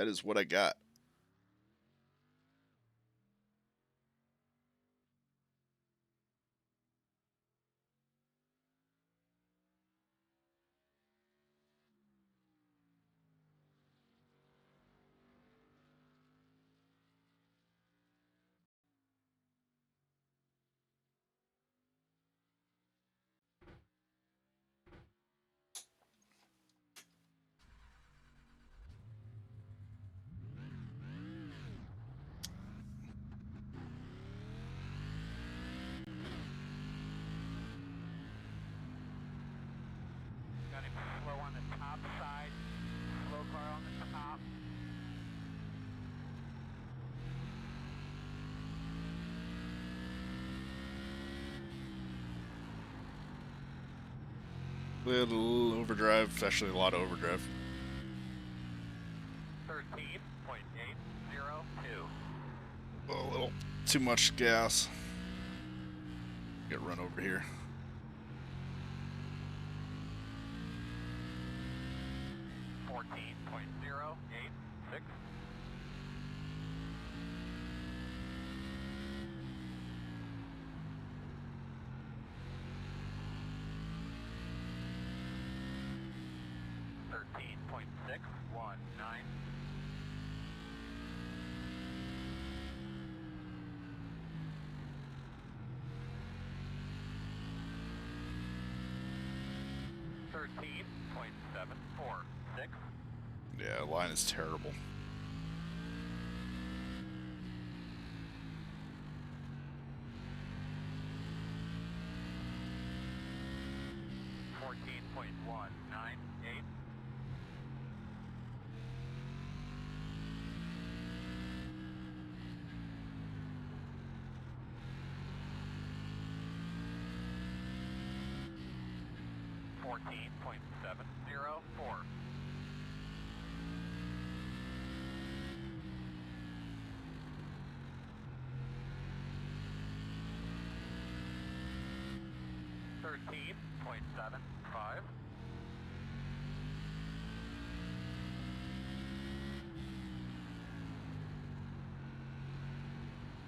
That is what I got. Got him slow on the top side. Slow car on the top. Little overdrive, actually a lot of overdrive. 13.802. A little too much gas. Get run over here. 14.086. 13.619. 13.746. Yeah, line is terrible. 14.198. 14.704. 13.75.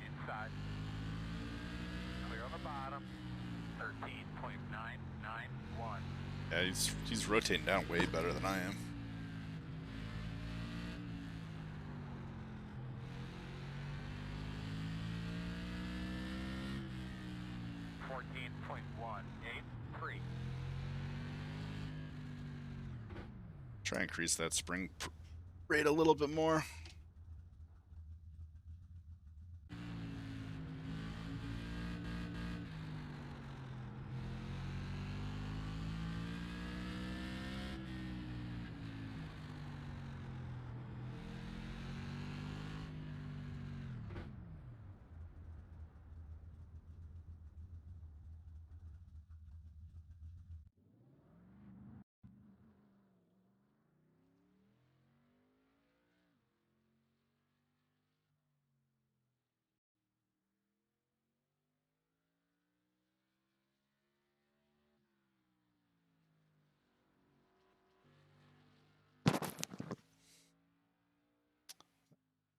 'Inside. Clear on the bottom. 13.991. Yeah, he's rotating down way better than I am. 14.183. Try and increase that spring rate a little bit more.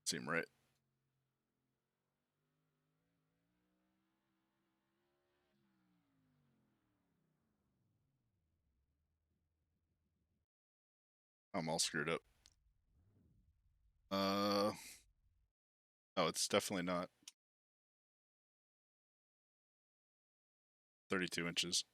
Seem right. I'm all screwed up. No, it's definitely not. 32 inches.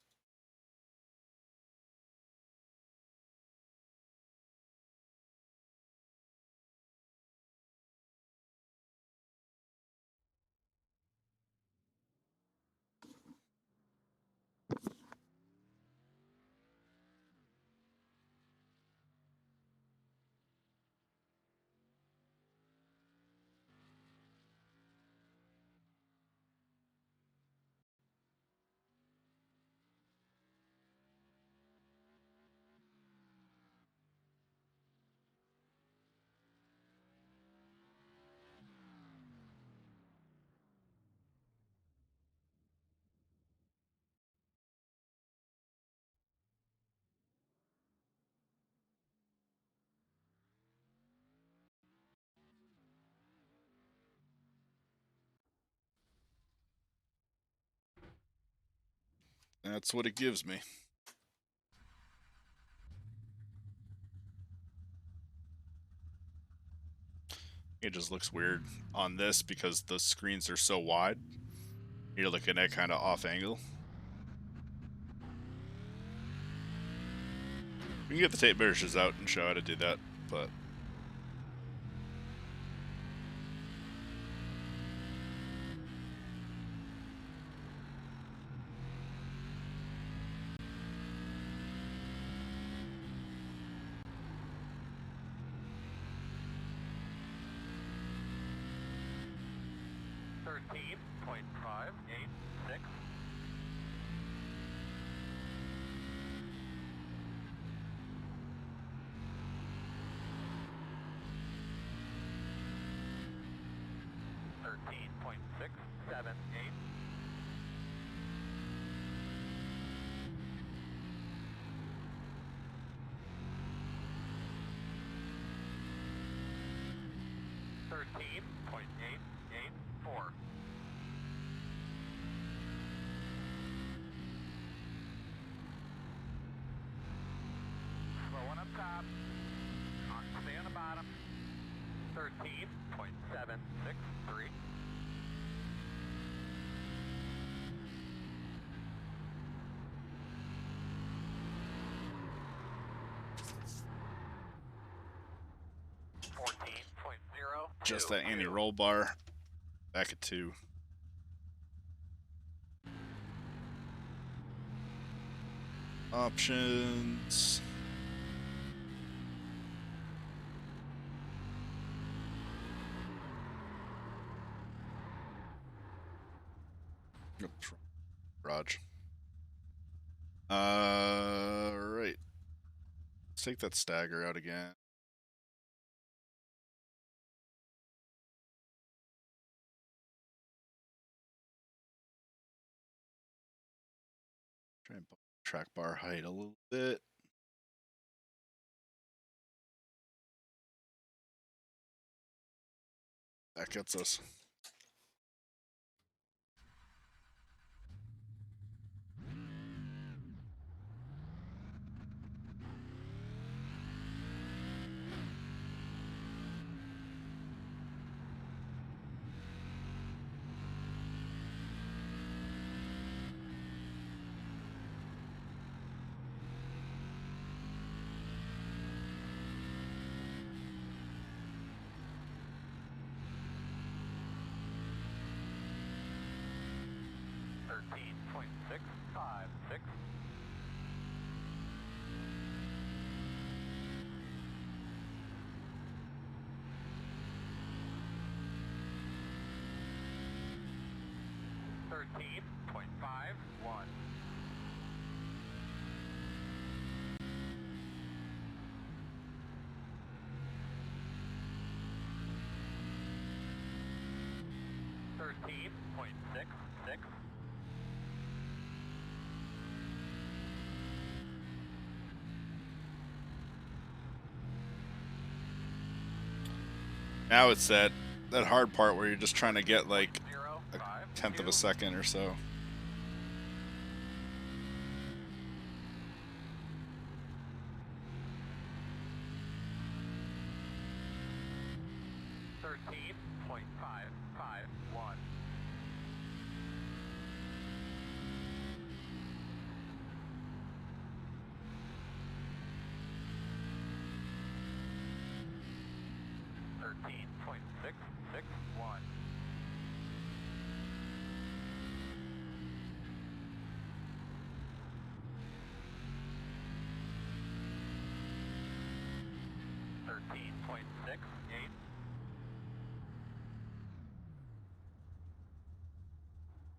That's what it gives me. It just looks weird on this because the screens are so wide. You're looking at kind of off angle. We can get the tape measures out and show how to do that, but Slowing up top. Stay on the bottom. 13.763. just that anti-roll bar back at 2. Options. Oops, garage. Right. Let's take that stagger out again. Try and bump the track bar height a little bit. That gets us. Now it's that hard part where you're just trying to get like a 1/10 of a second or so.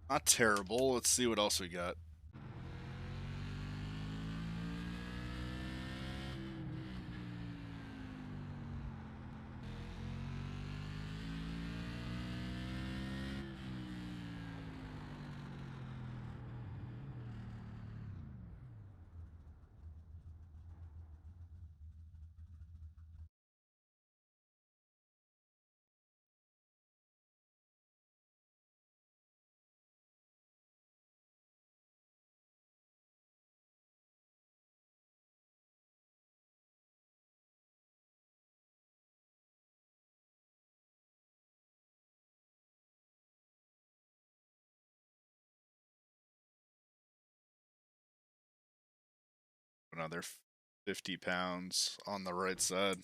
Not terrible. Let's see what else we got. another 50 pounds on the right side.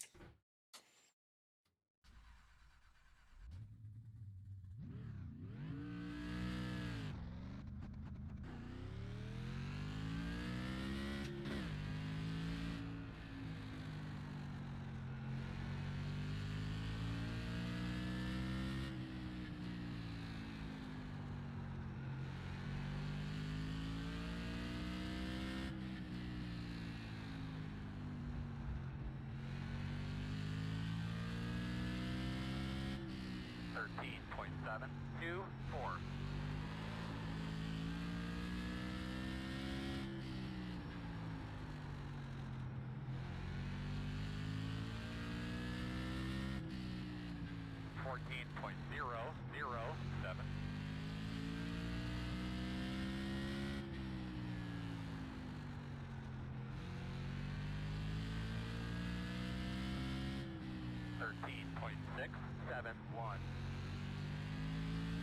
.724. .007. 13.671.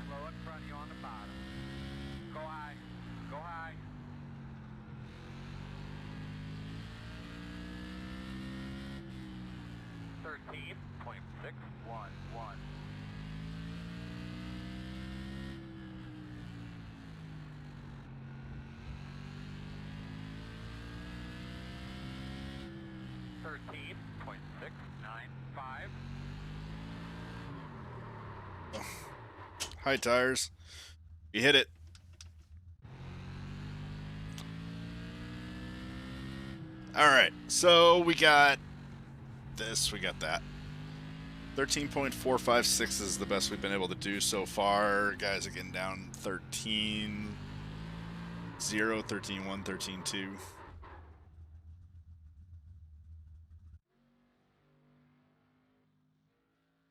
Slow in front of you on the bottom. Go high. Go high. .13.611. .13.695. High tires. We hit it. Alright, so we got this, we got that. 13.456 is the best we've been able to do so far. Guys are getting down 13.0, 13.1, 13.2.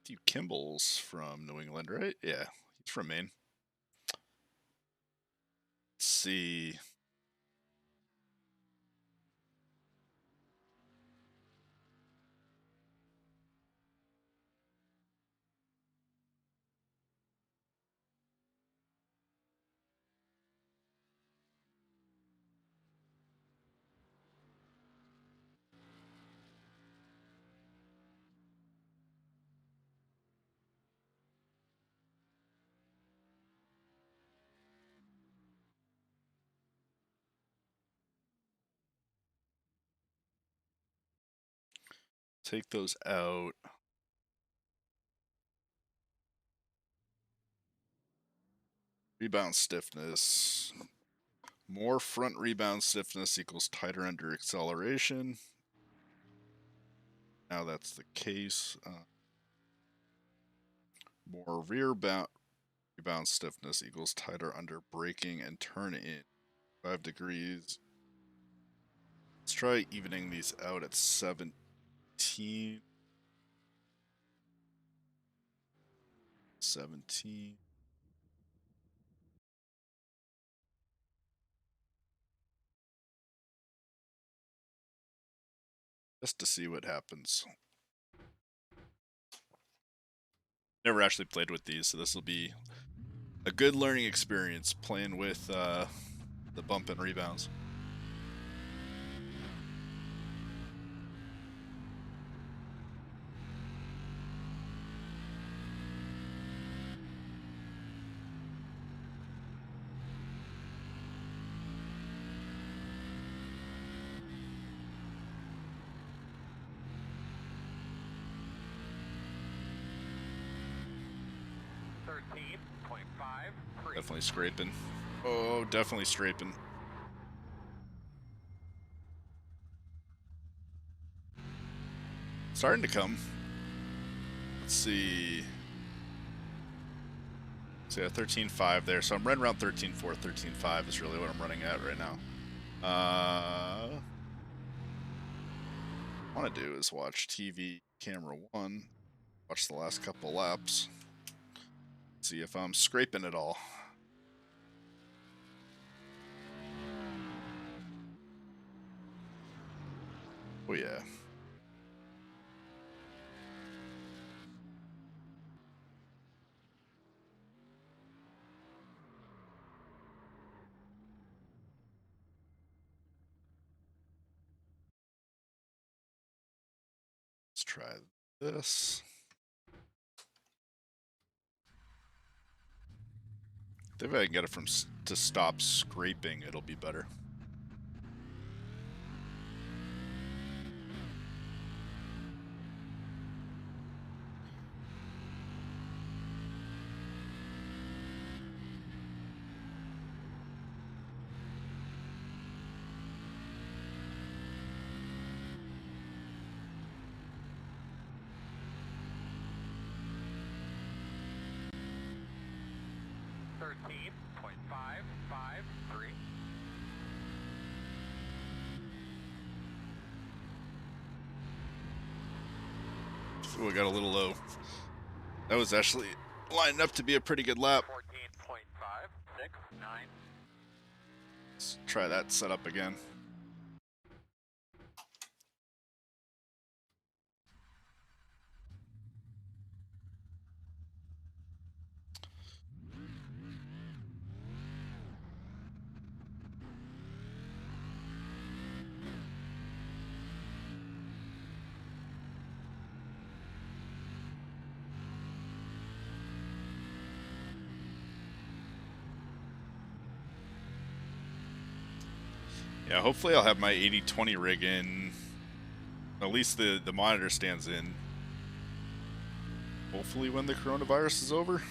Steve Kimball's from New England, right? Yeah, he's from Maine. Let's see. Take those out. Rebound stiffness. More front rebound stiffness equals tighter under acceleration. Now that's the case. More rear rebound stiffness equals tighter under braking and turn in. 5 degrees. Let's try evening these out at 17. 17. Just to see what happens. Never actually played with these, so this will be a good learning experience playing with the bump and rebounds. Definitely scraping. Oh, definitely scraping. Starting to come. Let's see. So yeah, 13.5 there. So I'm running around 13.4, 13.5 is really what I'm running at right now. What I want to do is watch TV camera 1, watch the last couple laps, see if I'm scraping it all. Oh yeah. Let's try this. If I can get it to stop scraping, it'll be better. Ooh, I got a little low. That was actually lined up to be a pretty good lap. 14.569. Let's try that setup again. Yeah, hopefully I'll have my 80-20 rig in. At least the monitor stands in. Hopefully when the coronavirus is over.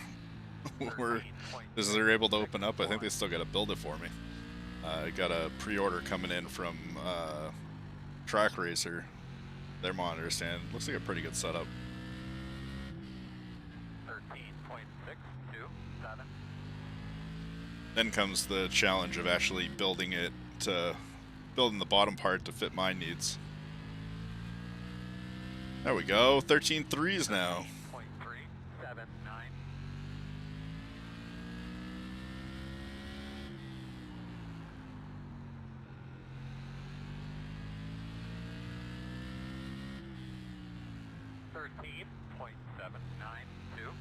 Or as they're able to open up, I think they still got to build it for me. I got a pre-order coming in from Track Racer. Their monitor stand looks like a pretty good setup. 13.627. Then comes the challenge of actually building it to building the bottom part to fit my needs. There we go, 13 threes now. 0.379. 13.792.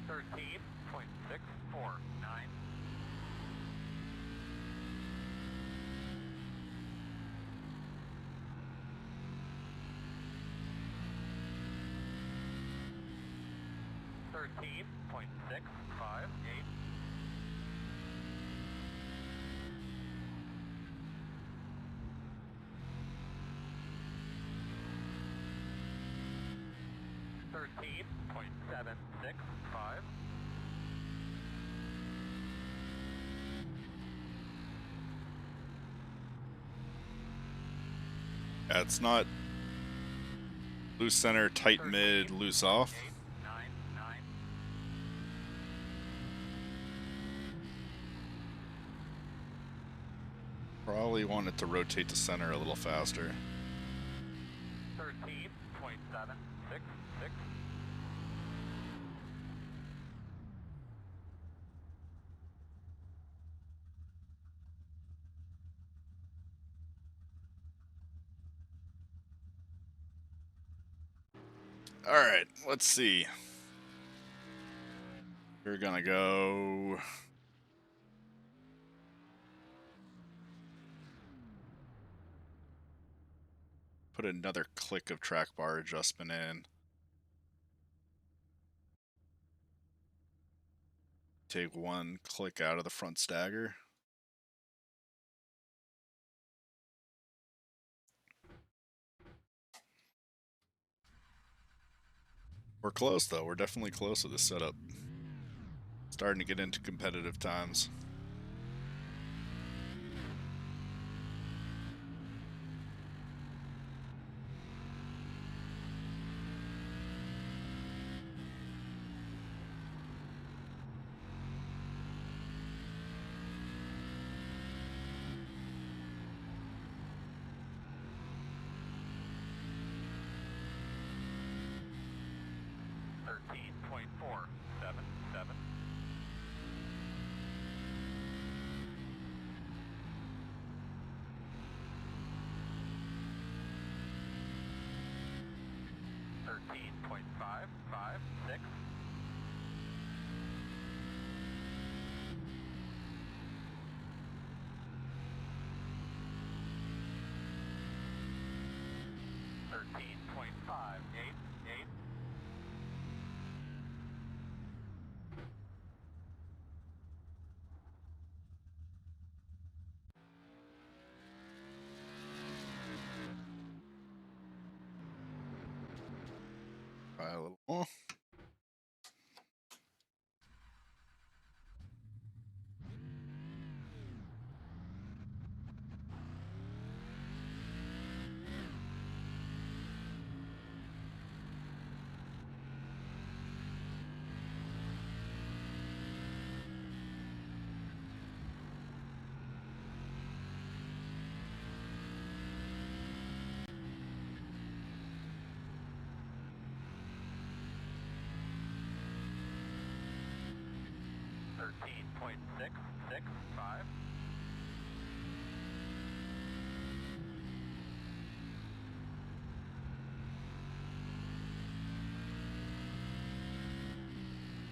13.649. 13.658. 13.765. Yeah, it's not loose center, tight mid, loose off. 899. Probably want it to rotate to center a little faster. 13.766. Alright, let's see. We're gonna go... Put another click of track bar adjustment in. Take one click out of the front stagger. We're close though, we're definitely close with this setup. Starting to get into competitive times. .477. 13.556. 13.588. Try a little more. Thirteen point six six five.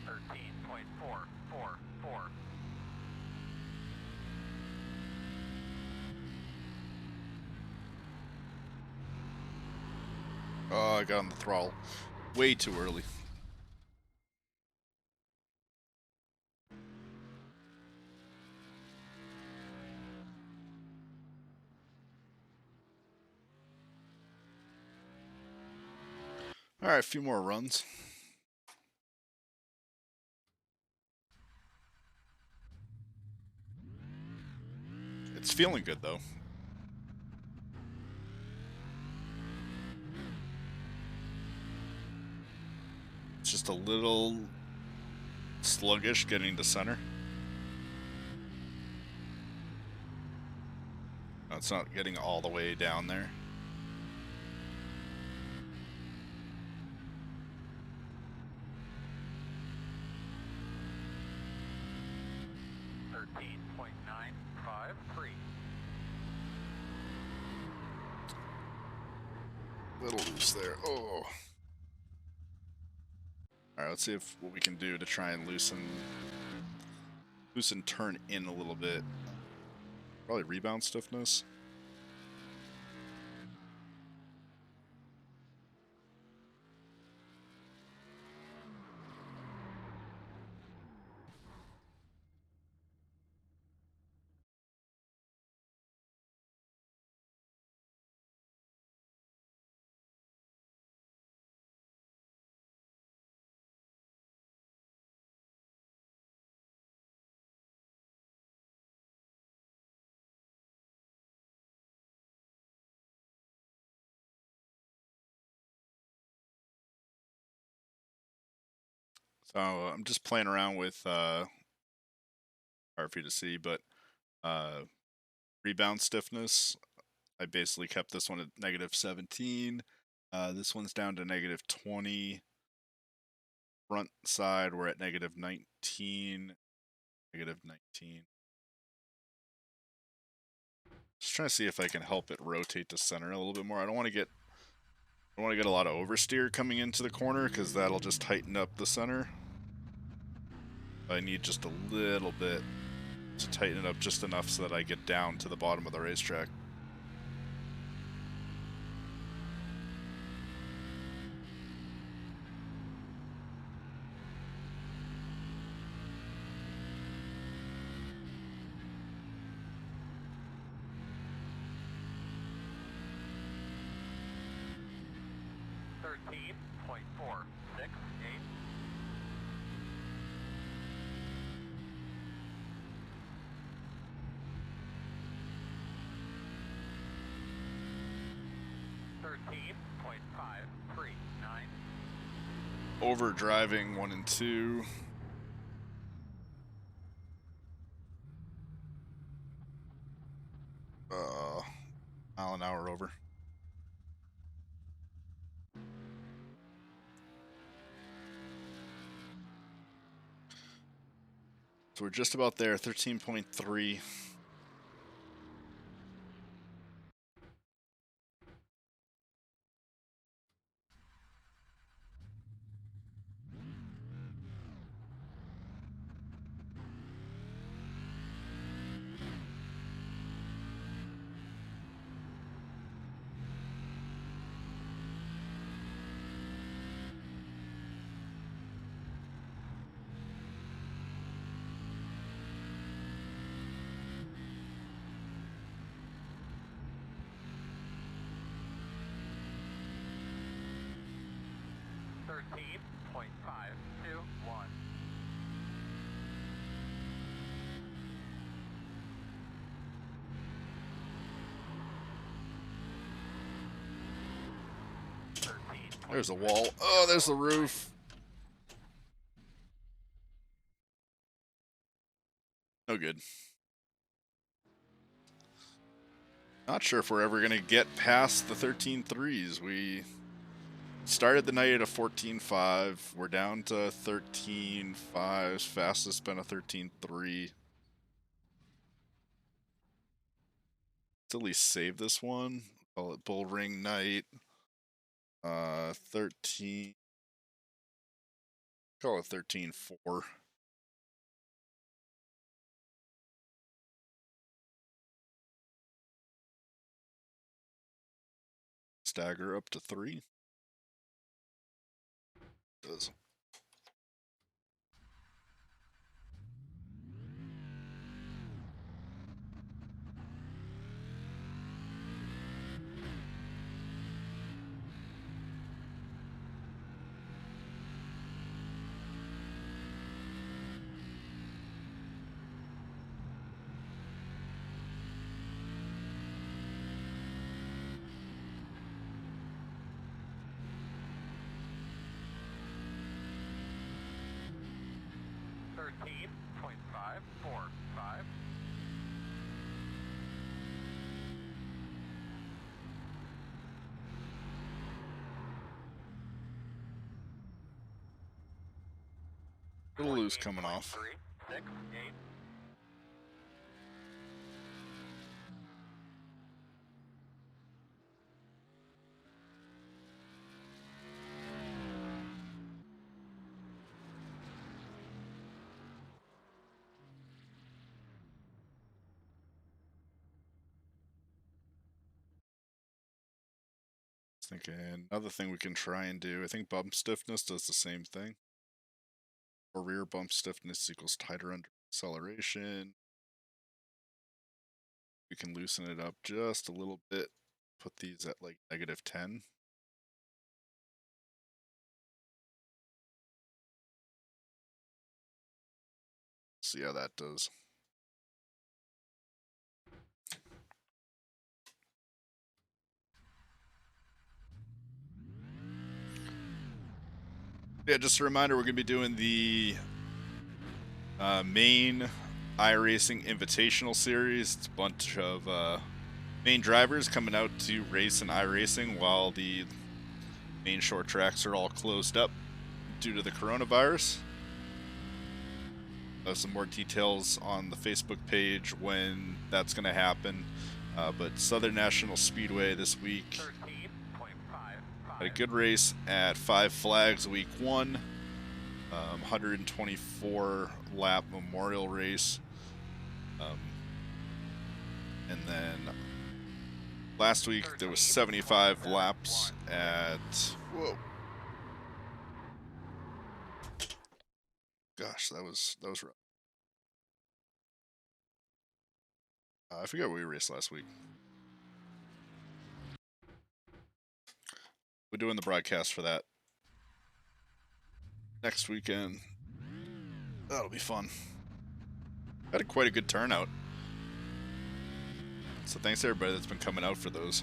Thirteen point four four four. Oh, I got on the throttle way too early. All right, a few more runs. It's feeling good though. It's just a little sluggish getting to center. No, it's not getting all the way down there. Little loose there. Oh. Alright, let's see if what we can do to try and loosen turn in a little bit. Probably rebound stiffness. So I'm just playing around with hard for you to see, but rebound stiffness. I basically kept this one at -17. This one's down to -20. Front side we're at -19. -19. Just trying to see if I can help it rotate to center a little bit more. I don't want to get a lot of oversteer coming into the corner because that'll just tighten up the center. I need just a little bit to tighten it up just enough so that I get down to the bottom of the racetrack. Over driving 1 and 2. Mile an hour over. So we're just about there, 13.3. 13.521. There's a wall. Oh, there's the roof. No good. Not sure if we're ever going to get past the 13.3s. We started the night at a 14.5. We're down to 13.5. Fastest been a 13.3. Let's at least save this one. Call it bullring night. 13. Call it 13.4. Stagger up to 3. Does. .545. Little loose coming off. 3, 6, 8. Thinking another thing we can try and do. I think bump stiffness does the same thing. Or rear bump stiffness equals tighter under acceleration. We can loosen it up just a little bit. Put these at like -10. See how that does. Yeah, just a reminder, we're going to be doing the main iRacing Invitational Series. It's a bunch of main drivers coming out to race in iRacing while the main short tracks are all closed up due to the coronavirus. Some more details on the Facebook page when that's going to happen. But Southern National Speedway this week 13.5. had a good race at Five Flags week 1. 124 lap memorial race. And then last week there was 75 laps at, whoa. Gosh, that was rough. I forget what we raced last week. We're doing the broadcast for that next weekend. That'll be fun. Had quite a good turnout. So thanks to everybody that's been coming out for those.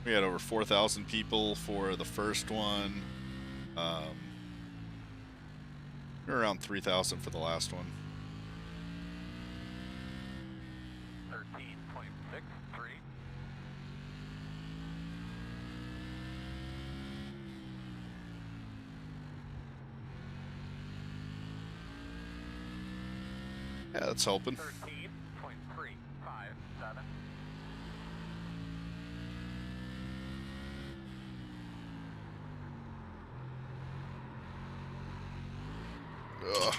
We had over 4,000 people for the first one. We were around 3,000 for the last one. 13.63. Yeah, that's helping. 13.357. Ugh.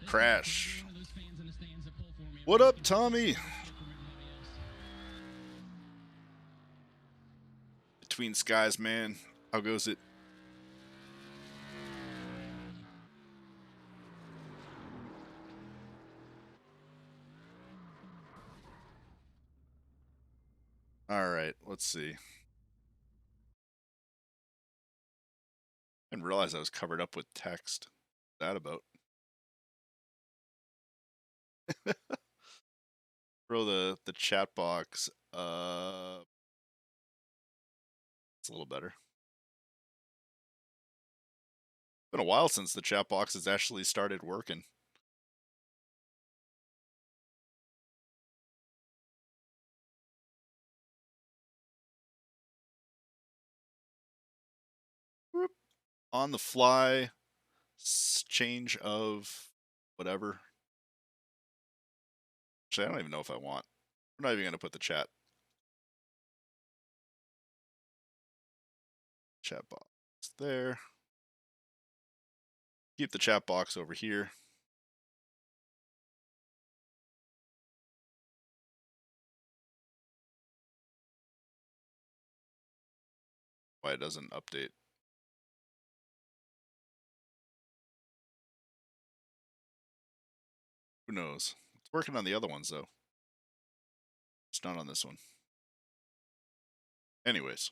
Crash. What up, Tommy? Between skies, man. How goes it? All right, let's see. I didn't realize I was covered up with text. What's that about? Throw the chat box. It's a little better. Been a while since the chat box has actually started working. Whoop. On the fly, change of whatever. Actually, I don't even know if I want. We're not even going to put the chat box there. Keep the chat box over here. Why it doesn't update. Who knows? It's working on the other ones though. It's not on this one. Anyways.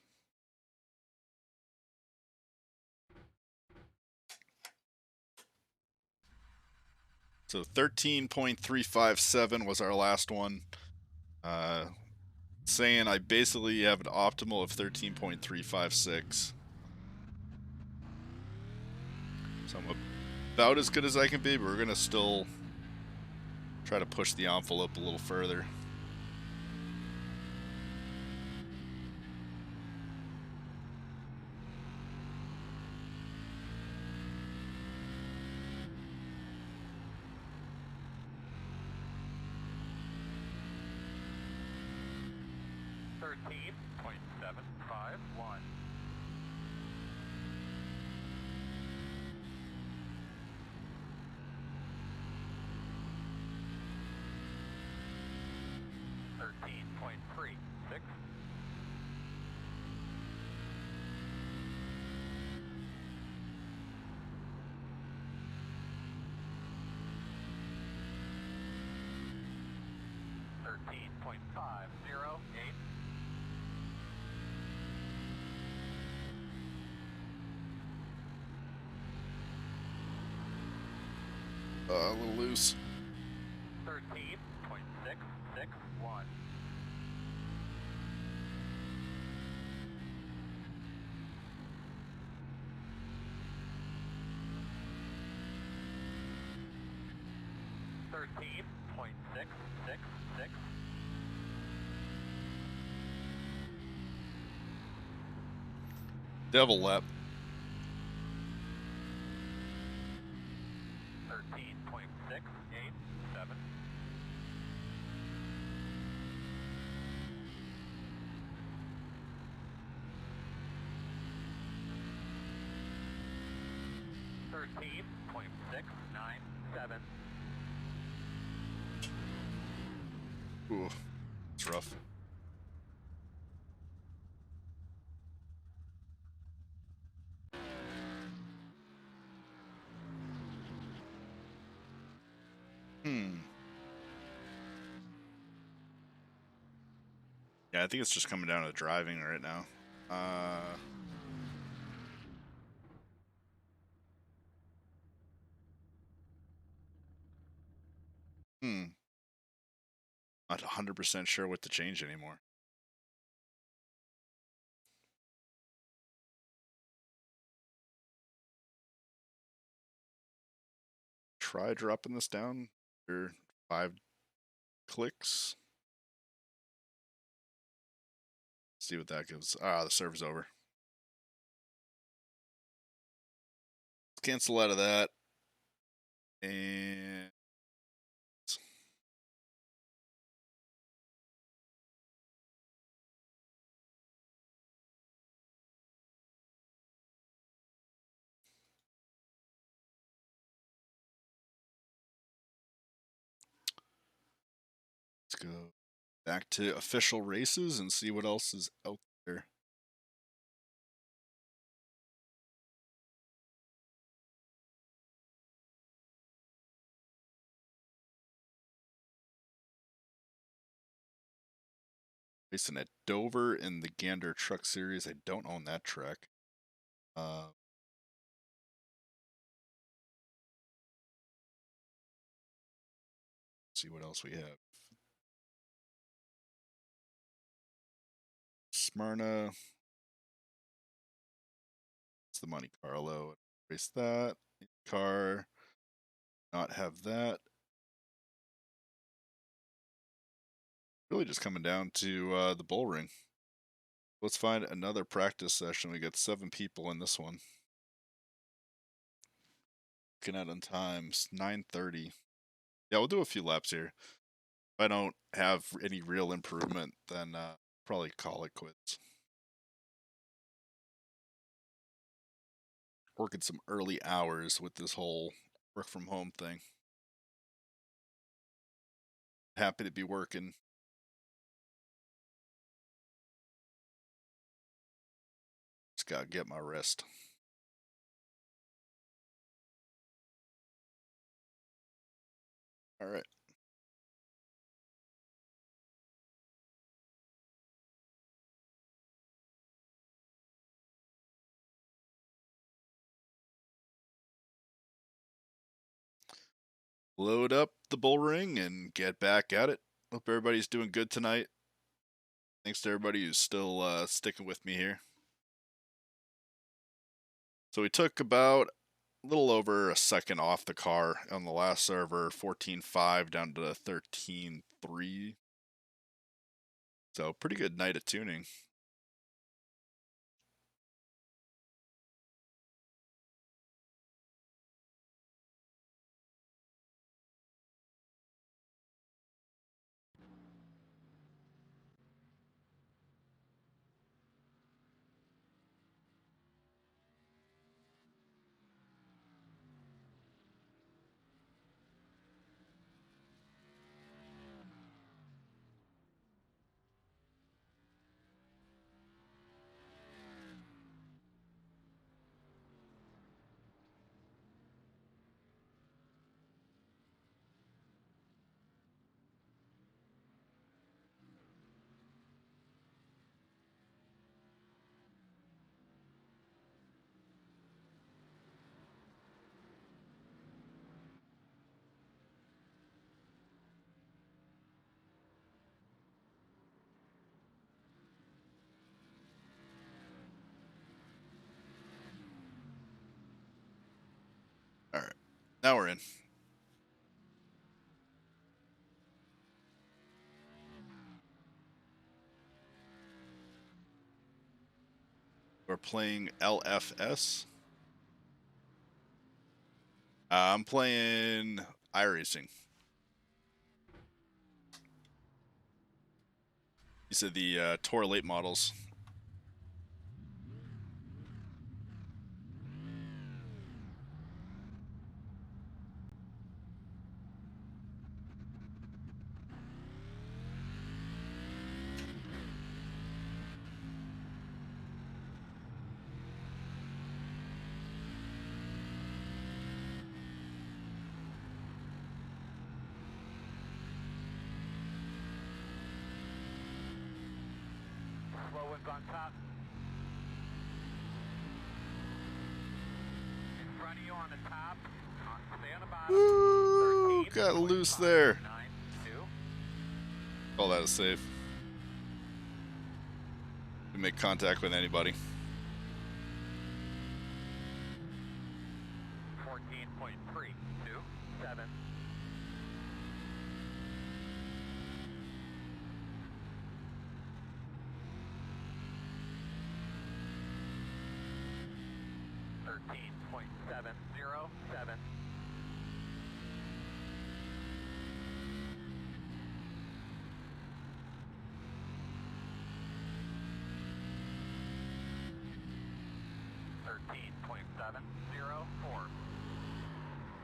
So 13.357 was our last one. Saying I basically have an optimal of 13.356. So I'm about as good as I can be, but we're going to still try to push the envelope a little further. A little loose. 13.661. Devil lap. 13.687. 13.697. Ooh, it's rough. Yeah, I think it's just coming down to the driving right now. Not 100% sure what to change anymore. Try dropping this down for 5 clicks. See what that gives. Ah, the serve's over. Let's cancel out of that. And let's go back to official races and see what else is out there. Racing at Dover in the Gander Truck Series. I don't own that track. See what else we have. Smyrna. It's the Monte Carlo. Race that. Car. Not have that. Really just coming down to the bullring. Let's find another practice session. We got 7 people in this one. Looking at on times, 9:30. Yeah, we'll do a few laps here. If I don't have any real improvement, then probably call it quits. Working some early hours with this whole work from home thing. Happy to be working. Just gotta get my rest. All right. Load up the bullring and get back at it. Hope everybody's doing good tonight. Thanks to everybody who's still sticking with me here. So we took about a little over a second off the car on the last server, 14.5 down to 13.3. So pretty good night of tuning. All right, now we're in. We're playing LFS. I'm playing iRacing. These are the Tour late models. Slow one's on top. In front of you on the top. Stay on the bottom. Woo! 13, Got loose there. 9, 2. Call that a save. Didn't make contact with anybody. 14.327. 13.707. 13.704.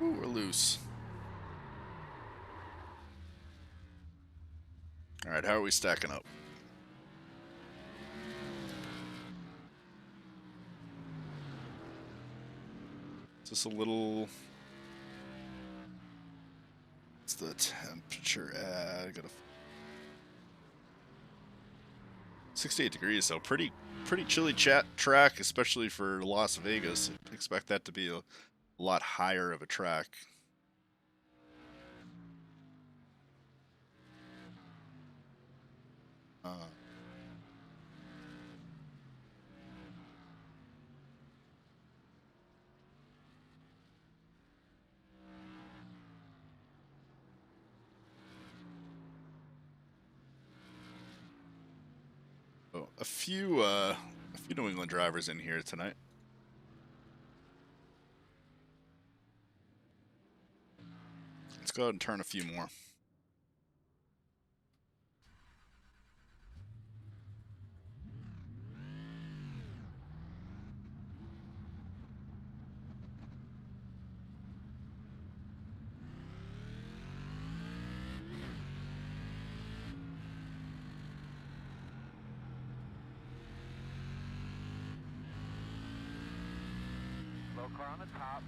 Ooh, we're loose. All right, how are we stacking up? Just a little. What's the temperature at? I gotta. 68 degrees, so pretty chilly track, especially for Las Vegas. I expect that to be a lot higher of a track. A few New England drivers in here tonight. Let's go ahead and turn a few more. Low car on the top.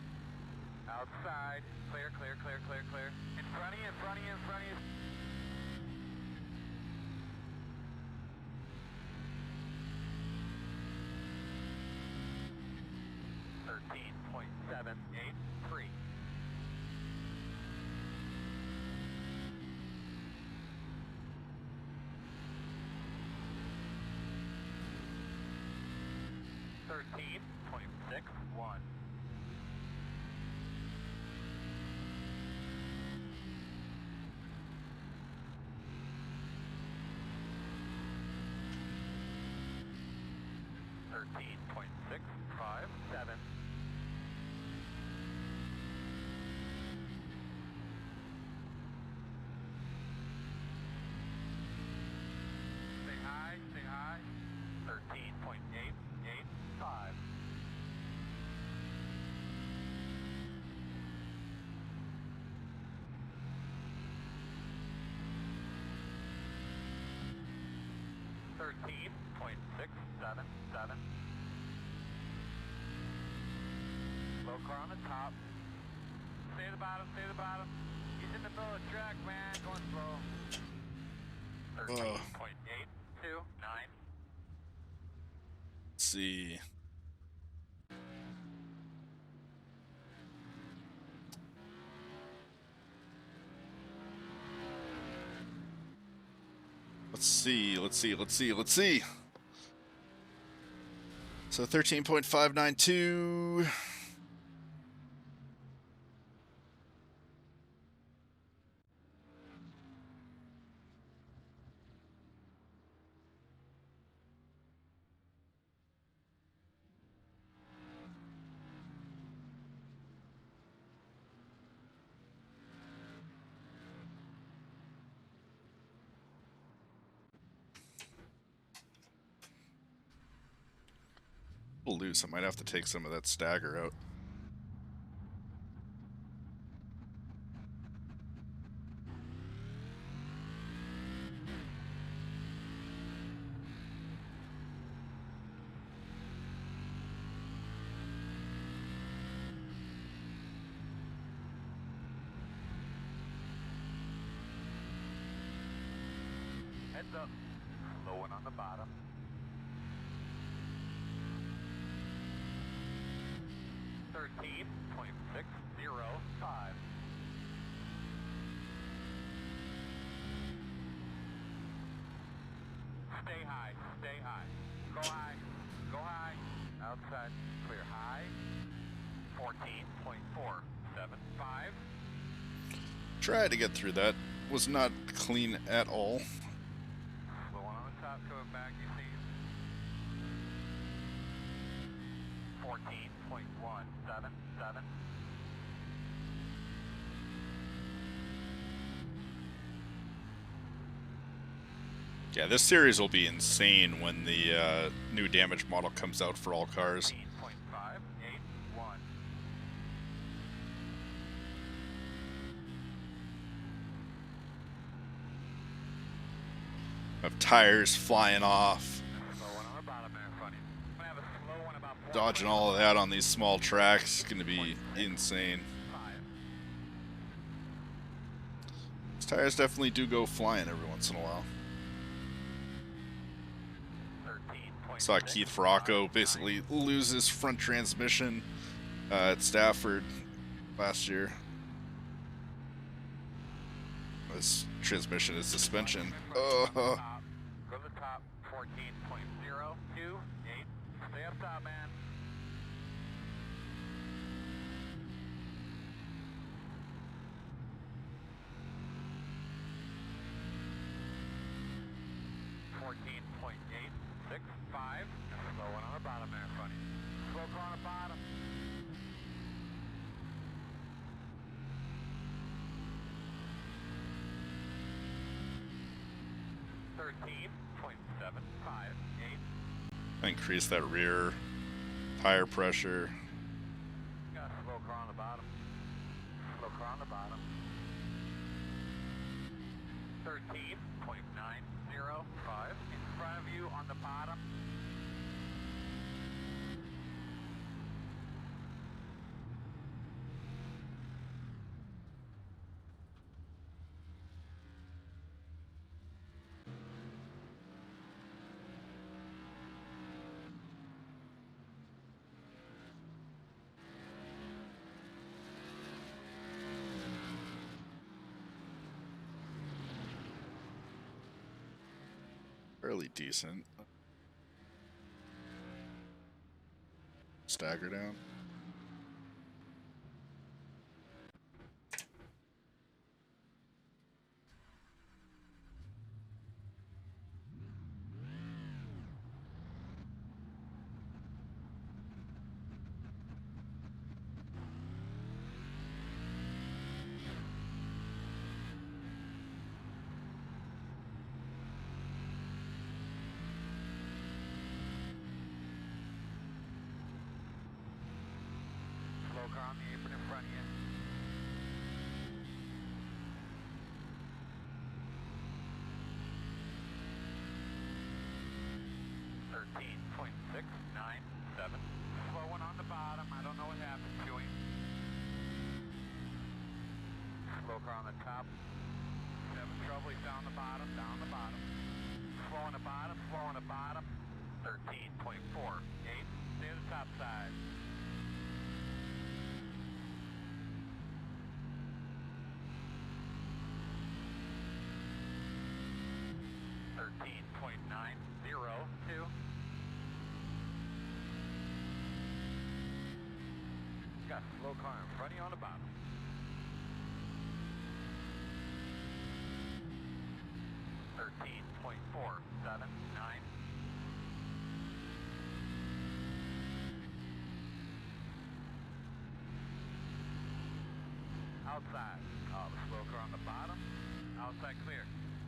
Outside. Clear, clear, clear, clear, clear. In front of you, in front of you, in front of you. .783. .61. .657. Stay high, stay high. 13.885. .677. Low car on the top. Stay at the bottom, stay at the bottom. He's in the middle of the track, man, going slow. 13.829. Let's see. Let's see. So 13.592. Loose. I might have to take some of that stagger out. Heads up. Low one on the bottom. 13.605. Stay high, stay high. Go high, go high. Outside, clear high. 14.475. Tried to get through that. Was not clean at all. Slow one on the top, coming back, you see. 14.177. Yeah, this series will be insane when the new damage model comes out for all cars. 15.581. Have tires flying off, Slow one on the bottom there in front of you. I'm gonna have a slow one about dodging all of that on these small tracks. It's going to be insane. 5. These tires definitely do go flying every once in a while. Saw Keith Faracco basically lose his front transmission at Stafford last year. This transmission is suspension. Go to the top, 14.028. Stay up top, man. .865. Slow one on the bottom there, buddy. Slow car on the bottom. .758. Increase that rear tire pressure. Got a slow car on the bottom. Slow car on the bottom. 13.905. In front of you on the bottom. Fairly decent. Stagger down. Slow car on the apron in front of you. .697. Slow one on the bottom. I don't know what happened to him. Slow car on the top. Having trouble. He's down the bottom. Down the bottom. Slow on the bottom. Slow on the bottom. 13.48. Stay to the top side. .902. Got a slow car in front of you on the bottom. .479. Outside. Oh, the slow car on the bottom. Outside clear.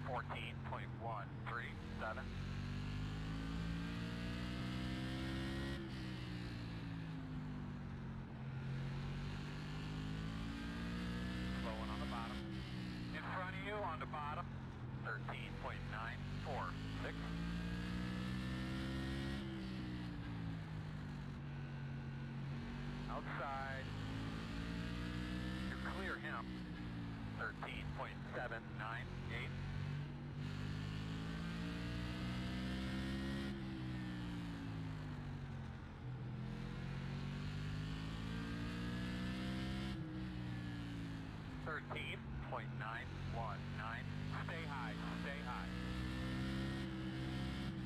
14.137. Slow one on the bottom. In front of you on the bottom. 13.946. Outside. You're clear him. 13.798. .919. Stay high, stay high.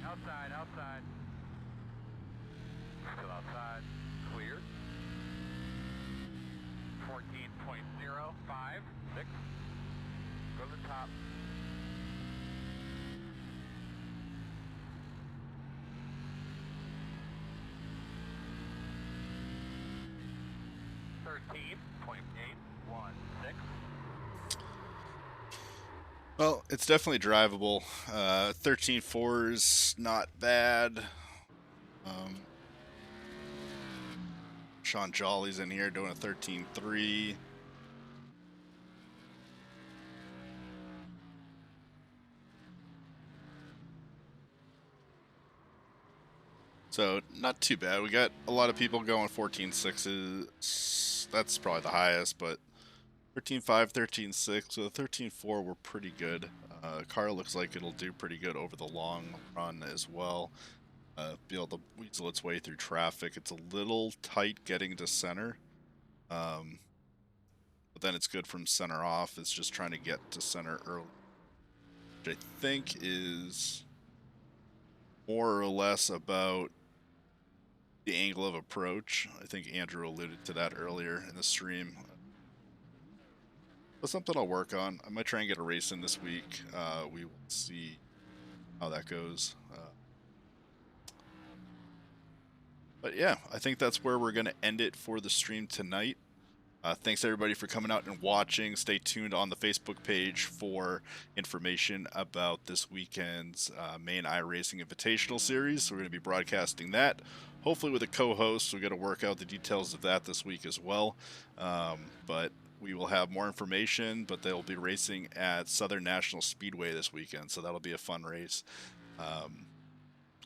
Outside, outside. Still outside. Clear. 14.056. Go to the top. .816. Well, it's definitely drivable. 13.4 is not bad. Sean Jolly's in here doing a 13.3. So not too bad. We got a lot of people going 14.6s. That's probably the highest, but 13.5, 13.6. With a 13.4, we're pretty good. Car looks like it'll do pretty good over the long run as well. be able to weasel its way through traffic. It's a little tight getting to center, but then it's good from center off. It's just trying to get to center early, which I think is more or less about the angle of approach. I think Andrew alluded to that earlier in the stream. That's something I'll work on. I might try and get a race in this week. We will see how that goes. But yeah, I think that's where we're going to end it for the stream tonight. Thanks everybody for coming out and watching. Stay tuned on the Facebook page for information about this weekend's main iRacing Invitational Series. We're going to be broadcasting that, hopefully with a co-host. We're going to work out the details of that this week as well. But we will have more information, but they'll be racing at Southern National Speedway this weekend, so that'll be a fun race.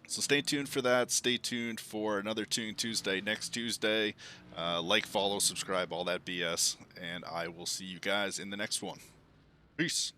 So stay tuned for that. Stay tuned for another Tune Tuesday next Tuesday. Like, follow, subscribe, all that BS. And I will see you guys in the next one. Peace.